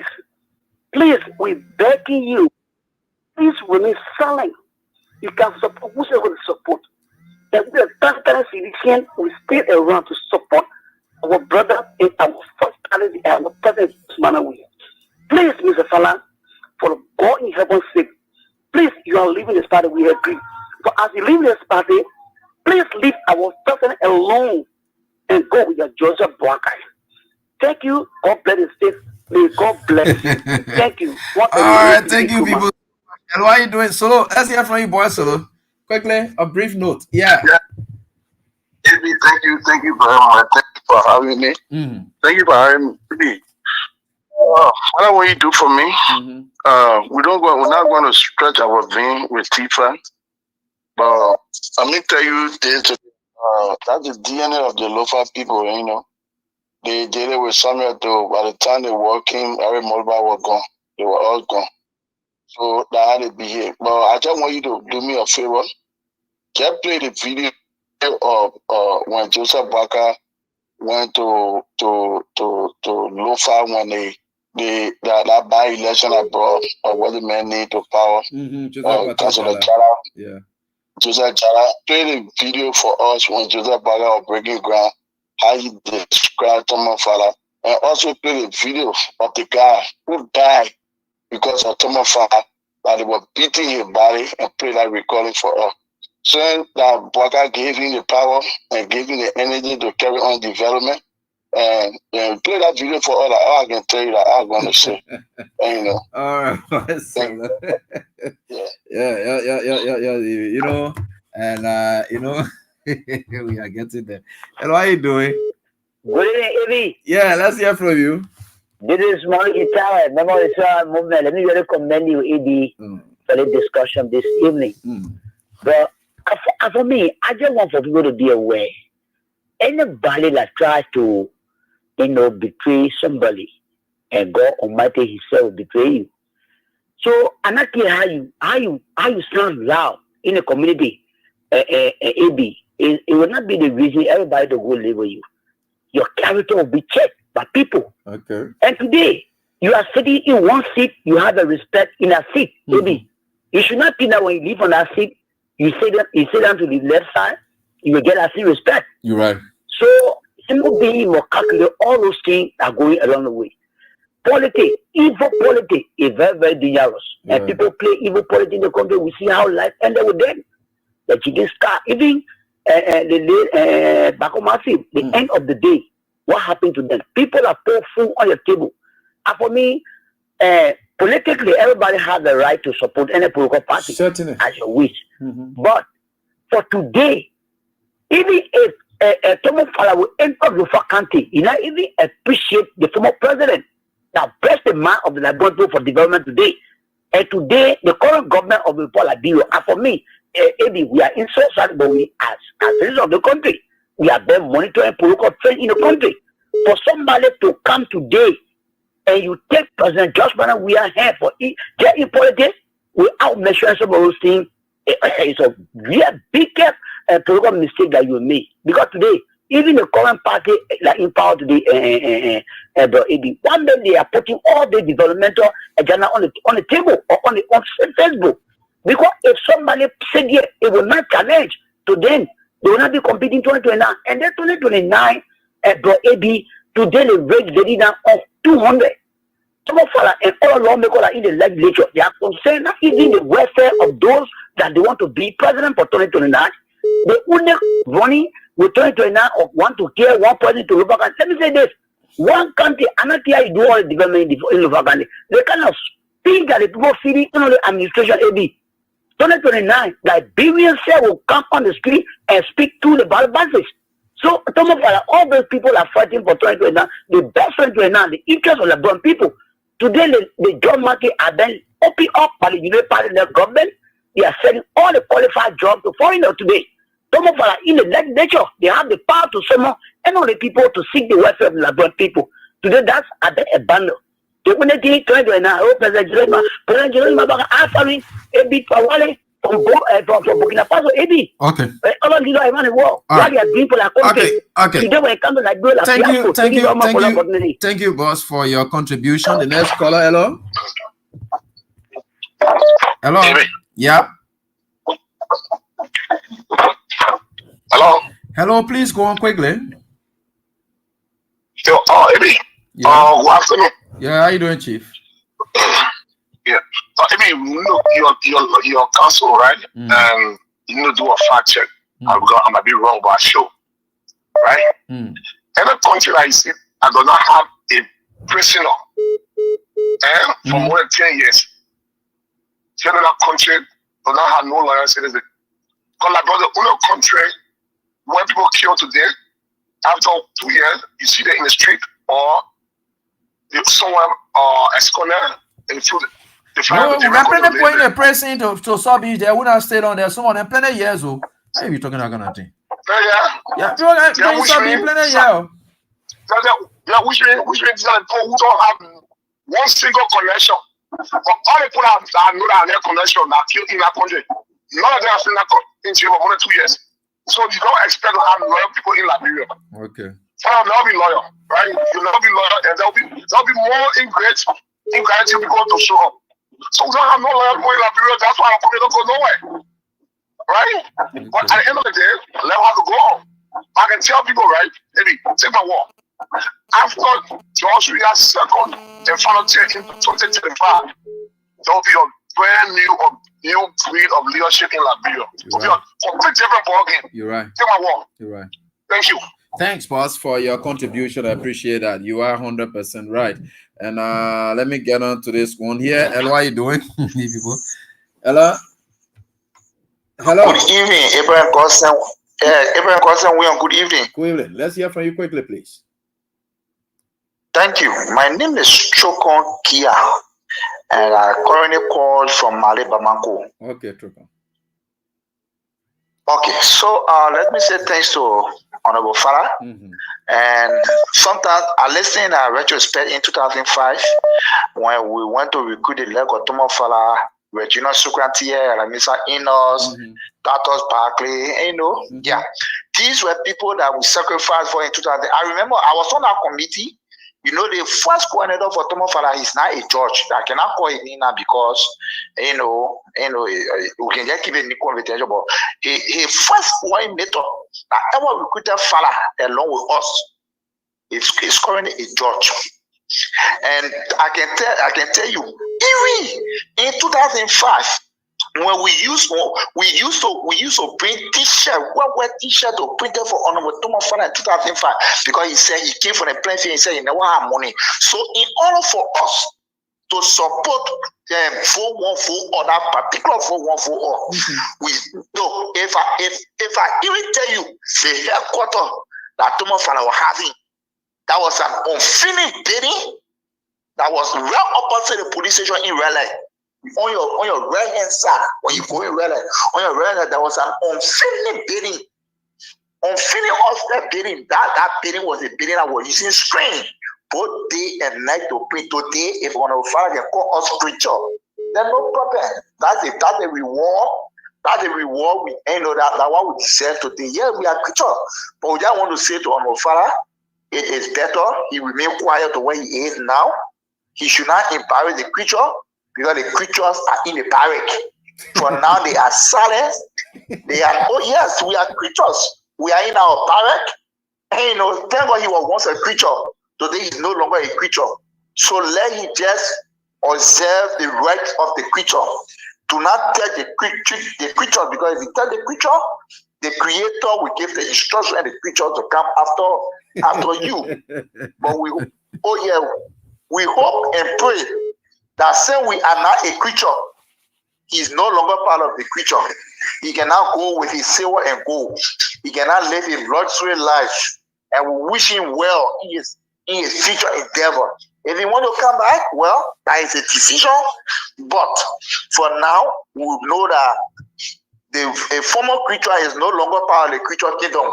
we're begging you, please remain silent. You can support whoever we support. And we are transparent citizens, we stay around to support our brother in our first party, our president, Manawi. Please, Mr. Fowler, for God in heaven's sake, please, you are leaving this party, we agree. But as you leave this party, please leave our president alone and go with your Joseph Boakai. Thank you. God bless the state. May God bless you. Thank you. All right, thank you, people. And what are you doing? Solo, let's hear from you, boy. Solo. Quickly, a brief note. Yeah. Thank you very much. Thank you for having me. Thank you for having me. What will you do for me? We're not going to stretch our vein with Tifa, but let me tell you this: that's the DNA of the local people. You know, they did it with Samuel though. By the time they walked in, every mobile was gone. They were all gone. So that had to be here. But I just want you to do me a favor. Just play the video of when Joseph Barker went to Lofa when that by-election I brought what the men need to power. Councilor Jara. Yeah. Joseph Jara. Play the video for us when Joseph Barker was breaking ground, how he described Thomas Fowler. And also play the video of the guy who died because of Thomas Fowler, that they were beating his body, and play that recording for us. Saying that Barker gave him the power and gave him the energy to carry on development. And play that video for all that. All I can tell you that I'm going to say. And, you know. All right. Yeah. You know, and you know, we are getting there. And what are you doing? Good evening, Evie. Yeah, let's hear from you. This is Malik Itawa, member of the movement. Let me really commend you, Evie, for the discussion this evening. But for me, I just want for people to be aware. Anybody that tries to, betray somebody, and God Almighty Himself will betray you. So I'm not care how you sound loud in a community, AB. It will not be the reason everybody to go live with you. Your character will be checked by people. Okay. And today you are sitting in one seat, you have a respect in a seat, AB. You should not think that when you live on that seat, you sit down to the left side, you will get a seat respect. You're right. So simple being more calculate, all those things are going along the way. Politics, evil politics is very, very dangerous. Yeah. And people play evil politics in the country. We see how life ended with them. The chicken star, even the Bakomasi, the end of the day, what happened to them? People are pouring food on your table. And for me, politically, everybody has the right to support any political party as you wish. But for today, even if Thomas Fowler will enter Lofa County, you not even appreciate the former president that blessed the man of the laboratory for development today. And today, the current government of the Paul Adio, and for me, we are in so sad, but we as citizens of the country, we are there monitoring political trend in the country. For somebody to come today and you take President Josh Banner, we are here for get in politics without measuring some of those things. It's a real big political mistake that you made. Because today, even the current party like in power today, one day they are putting all the developmental agenda on the table or on Facebook. Because if somebody said here, it will not challenge to them. They will not be competing 2029. And then 2029, today the rate getting down of 200. Some of us and all lawmakers in the legislature, they are concerned not even the welfare of those that they want to be president for 2029. They only running with 2029 or want to care one person to local country. Let me say this. One country, another year, do all the development in local country. They cannot speak that the people feeding in the administration AB. 2029, Liberians will come on the street and speak to the ballot boxes. So, all those people are fighting for 2029, the best 2029, the interest of the brown people. Today, the job market are then opened up by the uniparty government. They are selling all the qualified jobs to foreigners today. Some of us in the legislature, they have the power to summon and all the people to seek the welfare of the brown people. Today, that's a bundle. The community 2029, President Jerome answering a bit for from Burkina Faso, AB. Okay. All of you around the world. Why they are doing for that country. Okay. Today when it comes to like Thank you, boss, for your contribution. The next caller, hello. Hello. Yeah. Hello. Hello, please go on quickly. Yo, Ebi. Yeah. Good afternoon. Yeah, how you doing, Chief? Yeah. Ebi, look, your counsel, right? And you need to do a fact check. I might be wrong, but I show. Right? Any country that I see, I do not have a prisoner for more than 10 years. So that country do not have no loyal citizen. Because like brother, only country when people kill today, after 2 years, you see them in the street or someone escort and feel no, we are putting a person to sub each there. We not stay on there. Someone in plenty years old. How are you talking about that thing? Yeah, you want to sub in plenty years. Yeah, which means people who don't have one single connection. But all the people that know that their connection that kill in that country, none of them have seen that in jail for more than 2 years. So you don't expect to have loyal people in Liberia. Okay. Some of them will be loyal, right? You'll never be loyal, and there'll be more ingratitude people to show up. So we don't have no loyal people in Liberia. That's why our country don't go nowhere, right? Okay. But at the end of the day, let have to go on. I can tell people, right? Maybe take my walk. After George Weah's second and final check in 2025, there will be a brand new breed of leadership in Liberia. It will be a complete different ballgame. You're right. Take my walk. You're right. Thank you. Thanks, boss, for your contribution. I appreciate that. You are 100% right. And let me get on to this one here. Hello, how are you doing? People. Hello. Hello. Good evening, Abraham Godson. Abraham Godson, good evening. Good evening. Let's hear from you quickly, please. Thank you. My name is Chokon Kia, and I currently call from Male Bamako. Okay, Chokon. Okay, so let me say thanks to Honorable Farah. And sometimes I listened in retrospect in 2005 when we went to recruit the leg of Tomo Farah, Regina Sukrantier, Ramisa Inos, Tatos Barkley, yeah. These were people that we sacrificed for in 2000. I remember I was on that committee. The first coordinator for Tomo Farah is not a judge. I cannot call him now because, we can just keep it in the conversation. But he first coordinator that ever recruited Farah along with us is currently a judge. And I can tell you, even in 2005, when we used to print t-shirt, what t-shirt to print for Honorable Tomo Farah in 2005 because he said he came from the plain field. He said he never had money. So in order for us to support 414 or that particular 414 or we no if I even tell you the headquarters that Tomo Farah was having, that was an unfinished building that was right opposite the police station in Raleigh. On your right hand side, when you go in Raleigh, on your right hand, there was an unfinished building. Unfinished upstairs building. That building was a building that was using screen both day and night to print. Today, if one of Father can call us preacher, then no problem. That's a reward. That's a reward we that what we deserve today. Yeah, we are preacher. But we just want to say to Honorable Father, it is better he remain quiet to where he is now. He should not embarrass the creature because the creatures are in the barrack. For now, they are silent. They are, oh yes, we are creatures. We are in our barrack. And thank God he was once a creature. Today he's no longer a creature. So let him just observe the rights of the creature. Do not tell the creature, because if you tell the creature, the creator will give the instruction and the creature to come after you. But we hope and pray that since we are not a creature, he is no longer part of the creature. He cannot go with his silver and gold. He cannot live a luxury life. And we wish him well in his future endeavor. If he want to come back, well, that is a decision. But for now, we know that a former creature is no longer part of the creature kingdom.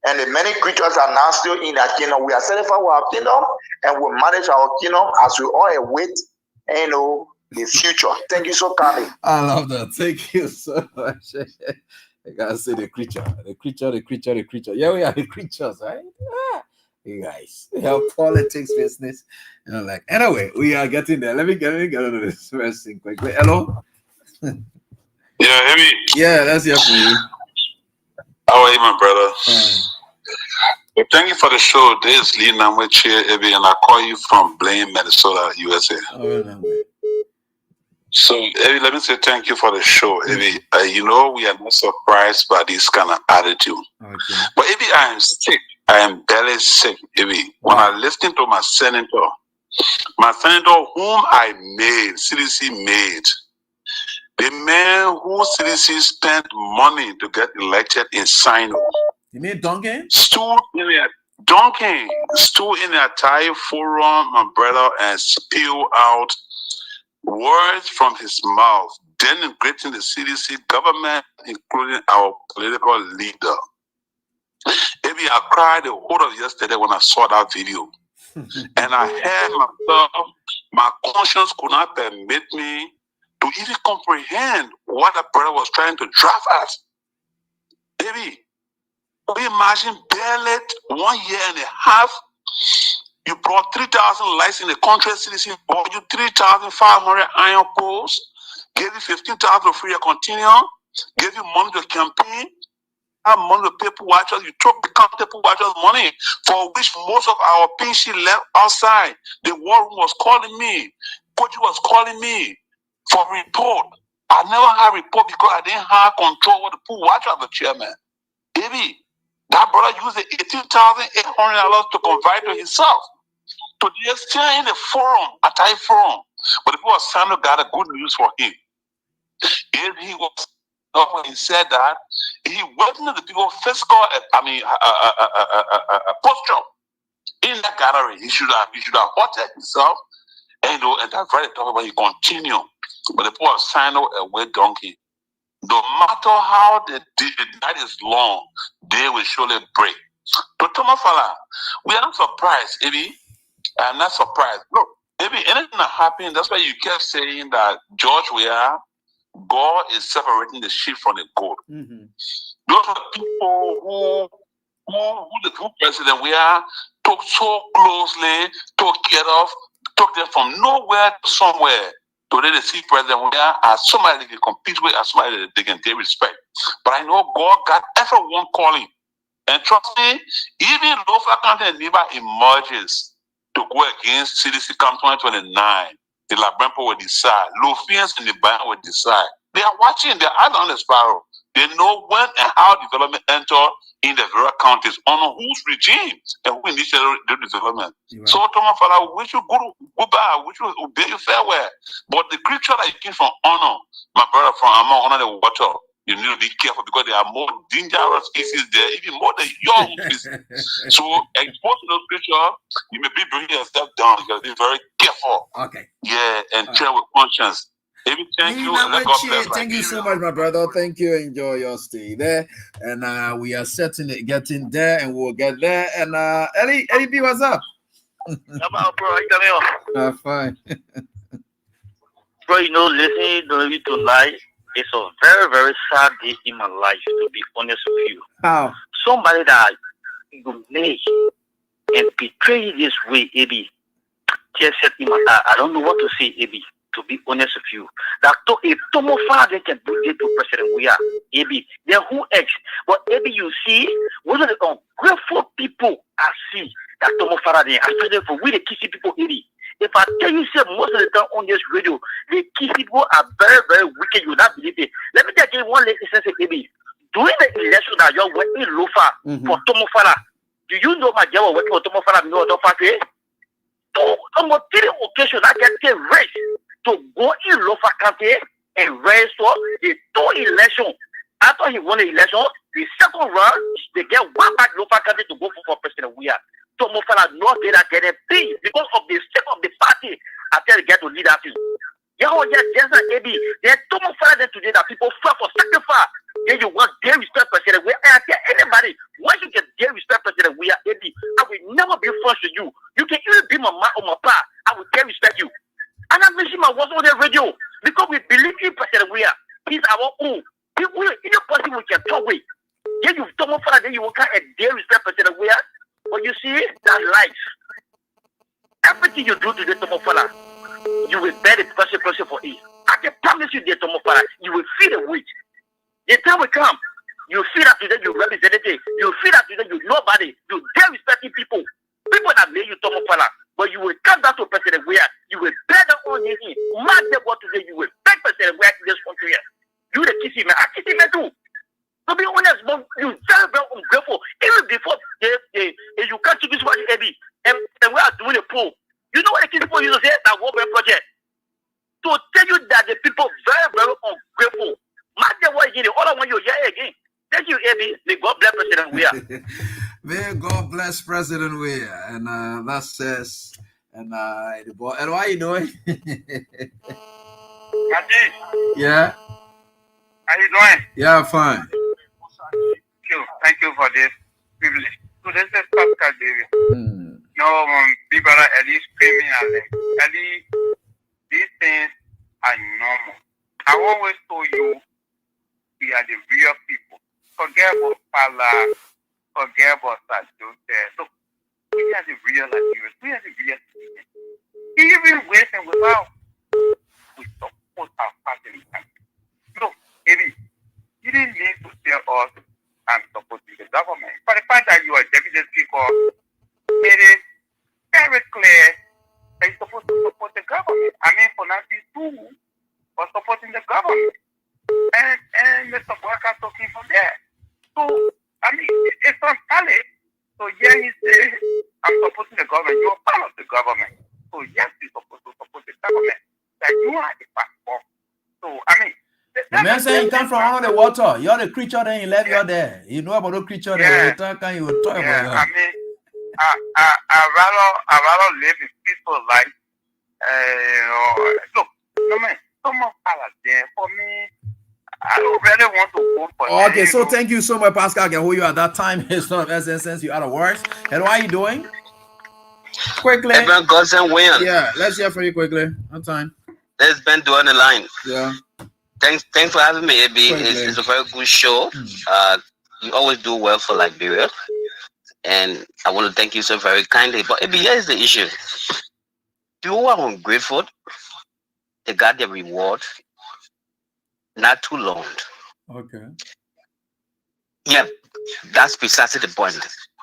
And the many creatures are now still in that kingdom. We are satisfied with our kingdom, and we manage our kingdom as we all await, the future. Thank you so kindly. I love that. Thank you so much. I gotta say the creature. Yeah, we are the creatures, right? Ah, you guys, we have politics business. Like, anyway, we are getting there. Let me get into this first thing quickly. Hello? Yeah, Heavy. Yeah, let's hear from you. How are you, my brother? Well, thank you for the show. This is Lee Namwechi, Heavy, and I call you from Blaine, Minnesota, USA. So, Heavy, let me say thank you for the show, Heavy. We are not surprised by this kind of attitude. Okay. But Heavy, I am sick. I am barely sick, Heavy. When I listen to my senator whom I made, CDC made, the man who CDC spent money to get elected in Sino. You mean Duncan? Stood in the entire forum, my brother, and spew out words from his mouth, denigrating the CDC government, including our political leader. Maybe I cried the whole of yesterday when I saw that video. And I had myself, my conscience could not permit me to even comprehend what the brother was trying to draft us. Baby, we imagine barely 1 year and a half, you brought 3,000 lights in the country, CDC bought you 3,500 iron poles, gave you 15,000 free continuum, gave you money to campaign, have money to people watchers, you took the people watchers money, for which most of our pinch left outside. The war room was calling me, coach was calling me for report. I never had report because I didn't have control over the pool watcher of the chairman. Baby, that brother used the $18,800 to convert to himself. Today, still in the forum, a Thai forum, but the people of Sando got a good news for him. If he was, when he said that, he went into the people fiscal, posture in that gallery. He should have halted himself, and that's very tough. But he continued. But the people of Sando away donkey. No matter how the night is long, they will surely break. To Thomas Fala, we are not surprised, Ebi. I'm not surprised. Look, maybe anything that happened, that's why you kept saying that George, God is separating the sheep from the goat. Mm-hmm. Those are the people who the two president took so closely, took them from nowhere to somewhere. Today the seat president as somebody they can compete with, as somebody they can take respect. But I know God got everyone calling. And trust me, even local county and neighbor emerges to go against CDC come 2029. The Labrampo will decide. Lofians and the Bayan will decide. They are watching, their eyes on the sparrow. They know when and how development enter in the various counties, on whose regime and who initiated the development. Right. So, Thomas Fala, we should goodbye, we should obey you farewell. But the creature that came from honor, my brother, from among honor the water, you need to be careful because there are more dangerous species there, even more than your own species. So, exposed to those creatures, you may be bringing yourself down. You got to be very careful. Okay. Yeah, and tread with conscience. Thank you. Thank you so much, my brother. Thank you. Enjoy your stay there. And we are certainly getting there, and we'll get there. And Eddie B, what's up? Fine. Bro, listening to you tonight, it's a very, very sad day in my life, to be honest with you. How? Somebody that you make and betray this way, Eddie. Just said, I don't know what to say, Eddie. To be honest with you, that if Tomo father can do it to President, we are Ebi. Then who else? But Ebi, you see, one of the ungrateful people I see that Tomo father, especially for we the Kisi people, Ebi. If I tell you, say most of the time on this radio, the key people are very, very wicked. You will not believe it. Let me just give one instance, baby. During the election that you're working in Lofa for Tomofala, do you know my girl working for Tomofala? No, don't fuck it. So, almost 3 occasions, I get raised to go in Lofa County and raise for the 2 elections. After he won the election, the second round, they get one back Lofa County to go for President Weah. Tomofala not get a pay because of the step of the party after they get to lead that. Yeah, just like AB. They Tomofala then today that people fight for sacrifice. Then you want their respect President Weah. I tell anybody, once you get their respect President Weah, AB, I will never be forced to you. You can even be my man or my pa. I will dare respect you. And I mentioned my words on the radio because we believe in President Weah. He's our own. People, in a person we can talk with. Then you Tomofala, then you will come and dare respect President Weah. But you see, that life. Everything you do to the Tomofala, you will bear the pressure for it. I can promise you, the Tomofala, you will feel the weight. The time will come, you feel that today you representative, you feel that today you nobody, you dare respecting people that made you Tomofala. But you will come back to President Weah, you will bear the own name. Mark them what today you will beg President Weah in this country. You the kissy man, I kiss him too. To be honest, but you very, very ungrateful. Even before you can't do this one, Eddie, and we are doing a poll. You know what the people used to say that World Bank project? To tell you that the people very, very ungrateful. Imagine what you all I want you hear again. Thank you, Eddie. May God bless President Weah. May God bless President Weah. And that says, and the boy, and why you doing? Yeah. How you doing? Yeah, fine. Thank you for this privilege. So this is Pascal David. No, people are at least screaming at them. At least these things are normal. I always told you we are the real people. Forget about Pala, forget about Sadote. Look, we are the real Nigerians. We are the real citizens. Even with and without, we support our family. Look, Eddie, you didn't need to tell us and supporting the government. For the fact that you are deputy speaker, it is very clear that you're supposed to support the government. I mean, for Nancy too, for supporting the government. And Mr. Walker talking from there. So, I mean, it's on solid. So, yeah, he said, I'm supporting the government. You are part of the government. So, yes, you're supposed to support the government. That you are the platform. So, I mean, the man saying you come from under the water. You're the creature, then you left you there. You know about the creature, then you talk and you talk about that. I mean, I rather live a peaceful life. Look, no man, so much power there for me. I don't really want to go for okay, so thank you so much, Pascal. I can hold you at that time. It's not essence. You out of words. And how are you doing? Quickly. Yeah, let's hear from you quickly. On time. Let's been doing the line. Yeah. Thanks for having me, AB. It's a very good show. You always do well for Liberia, and I want to thank you so very kindly. But AB, here's the issue: people are ungrateful. They got their reward not too long. Okay. Yeah, that's precisely the point.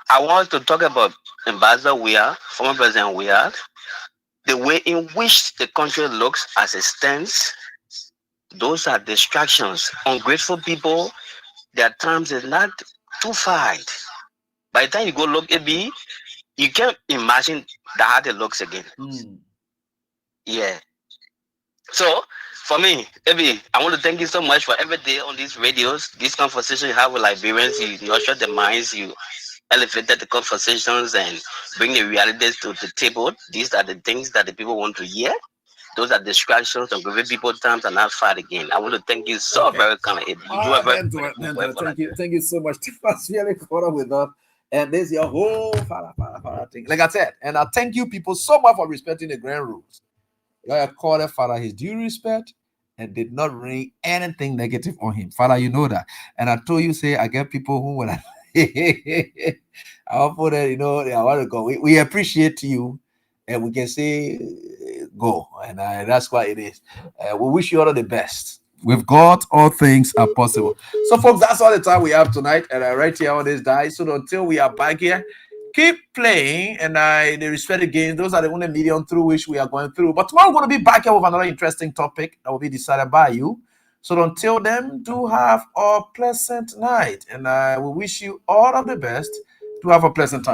I want to talk about Ambassador Weah, former President Weah, the way in which the country looks as it stands. Those are distractions. Ungrateful people, their times is not too far. By the time you go look at me, you can't imagine how it looks again. Yeah. So, for me, Ebi, I want to thank you so much for every day on these radios, these conversations you have with Liberians. You nurture the minds, you elevated the conversations and bring the realities to the table. These are the things that the people want to hear. Those are distractions and giving people time to not fight again. I want to thank you so very kindly. You do a very thank you so much. That's really caught up with that. And there's your whole thing. Like I said, and I thank you people so much for respecting the grand rules. You are called Father his due respect and did not bring anything negative on him. Father, you know that. And I told you, say, I get people who will I put it, I want to go. We appreciate you, and we can say go, and that's why it is. We wish you all the best. With God, all things are possible. So, folks, that's all the time we have tonight, and right here on this day. So, until we are back here, keep playing, and the respected games. Those are the only medium through which we are going through. But tomorrow we're going to be back here with another interesting topic that will be decided by you. So until then, do have a pleasant night, and I will wish you all of the best. Do have a pleasant time.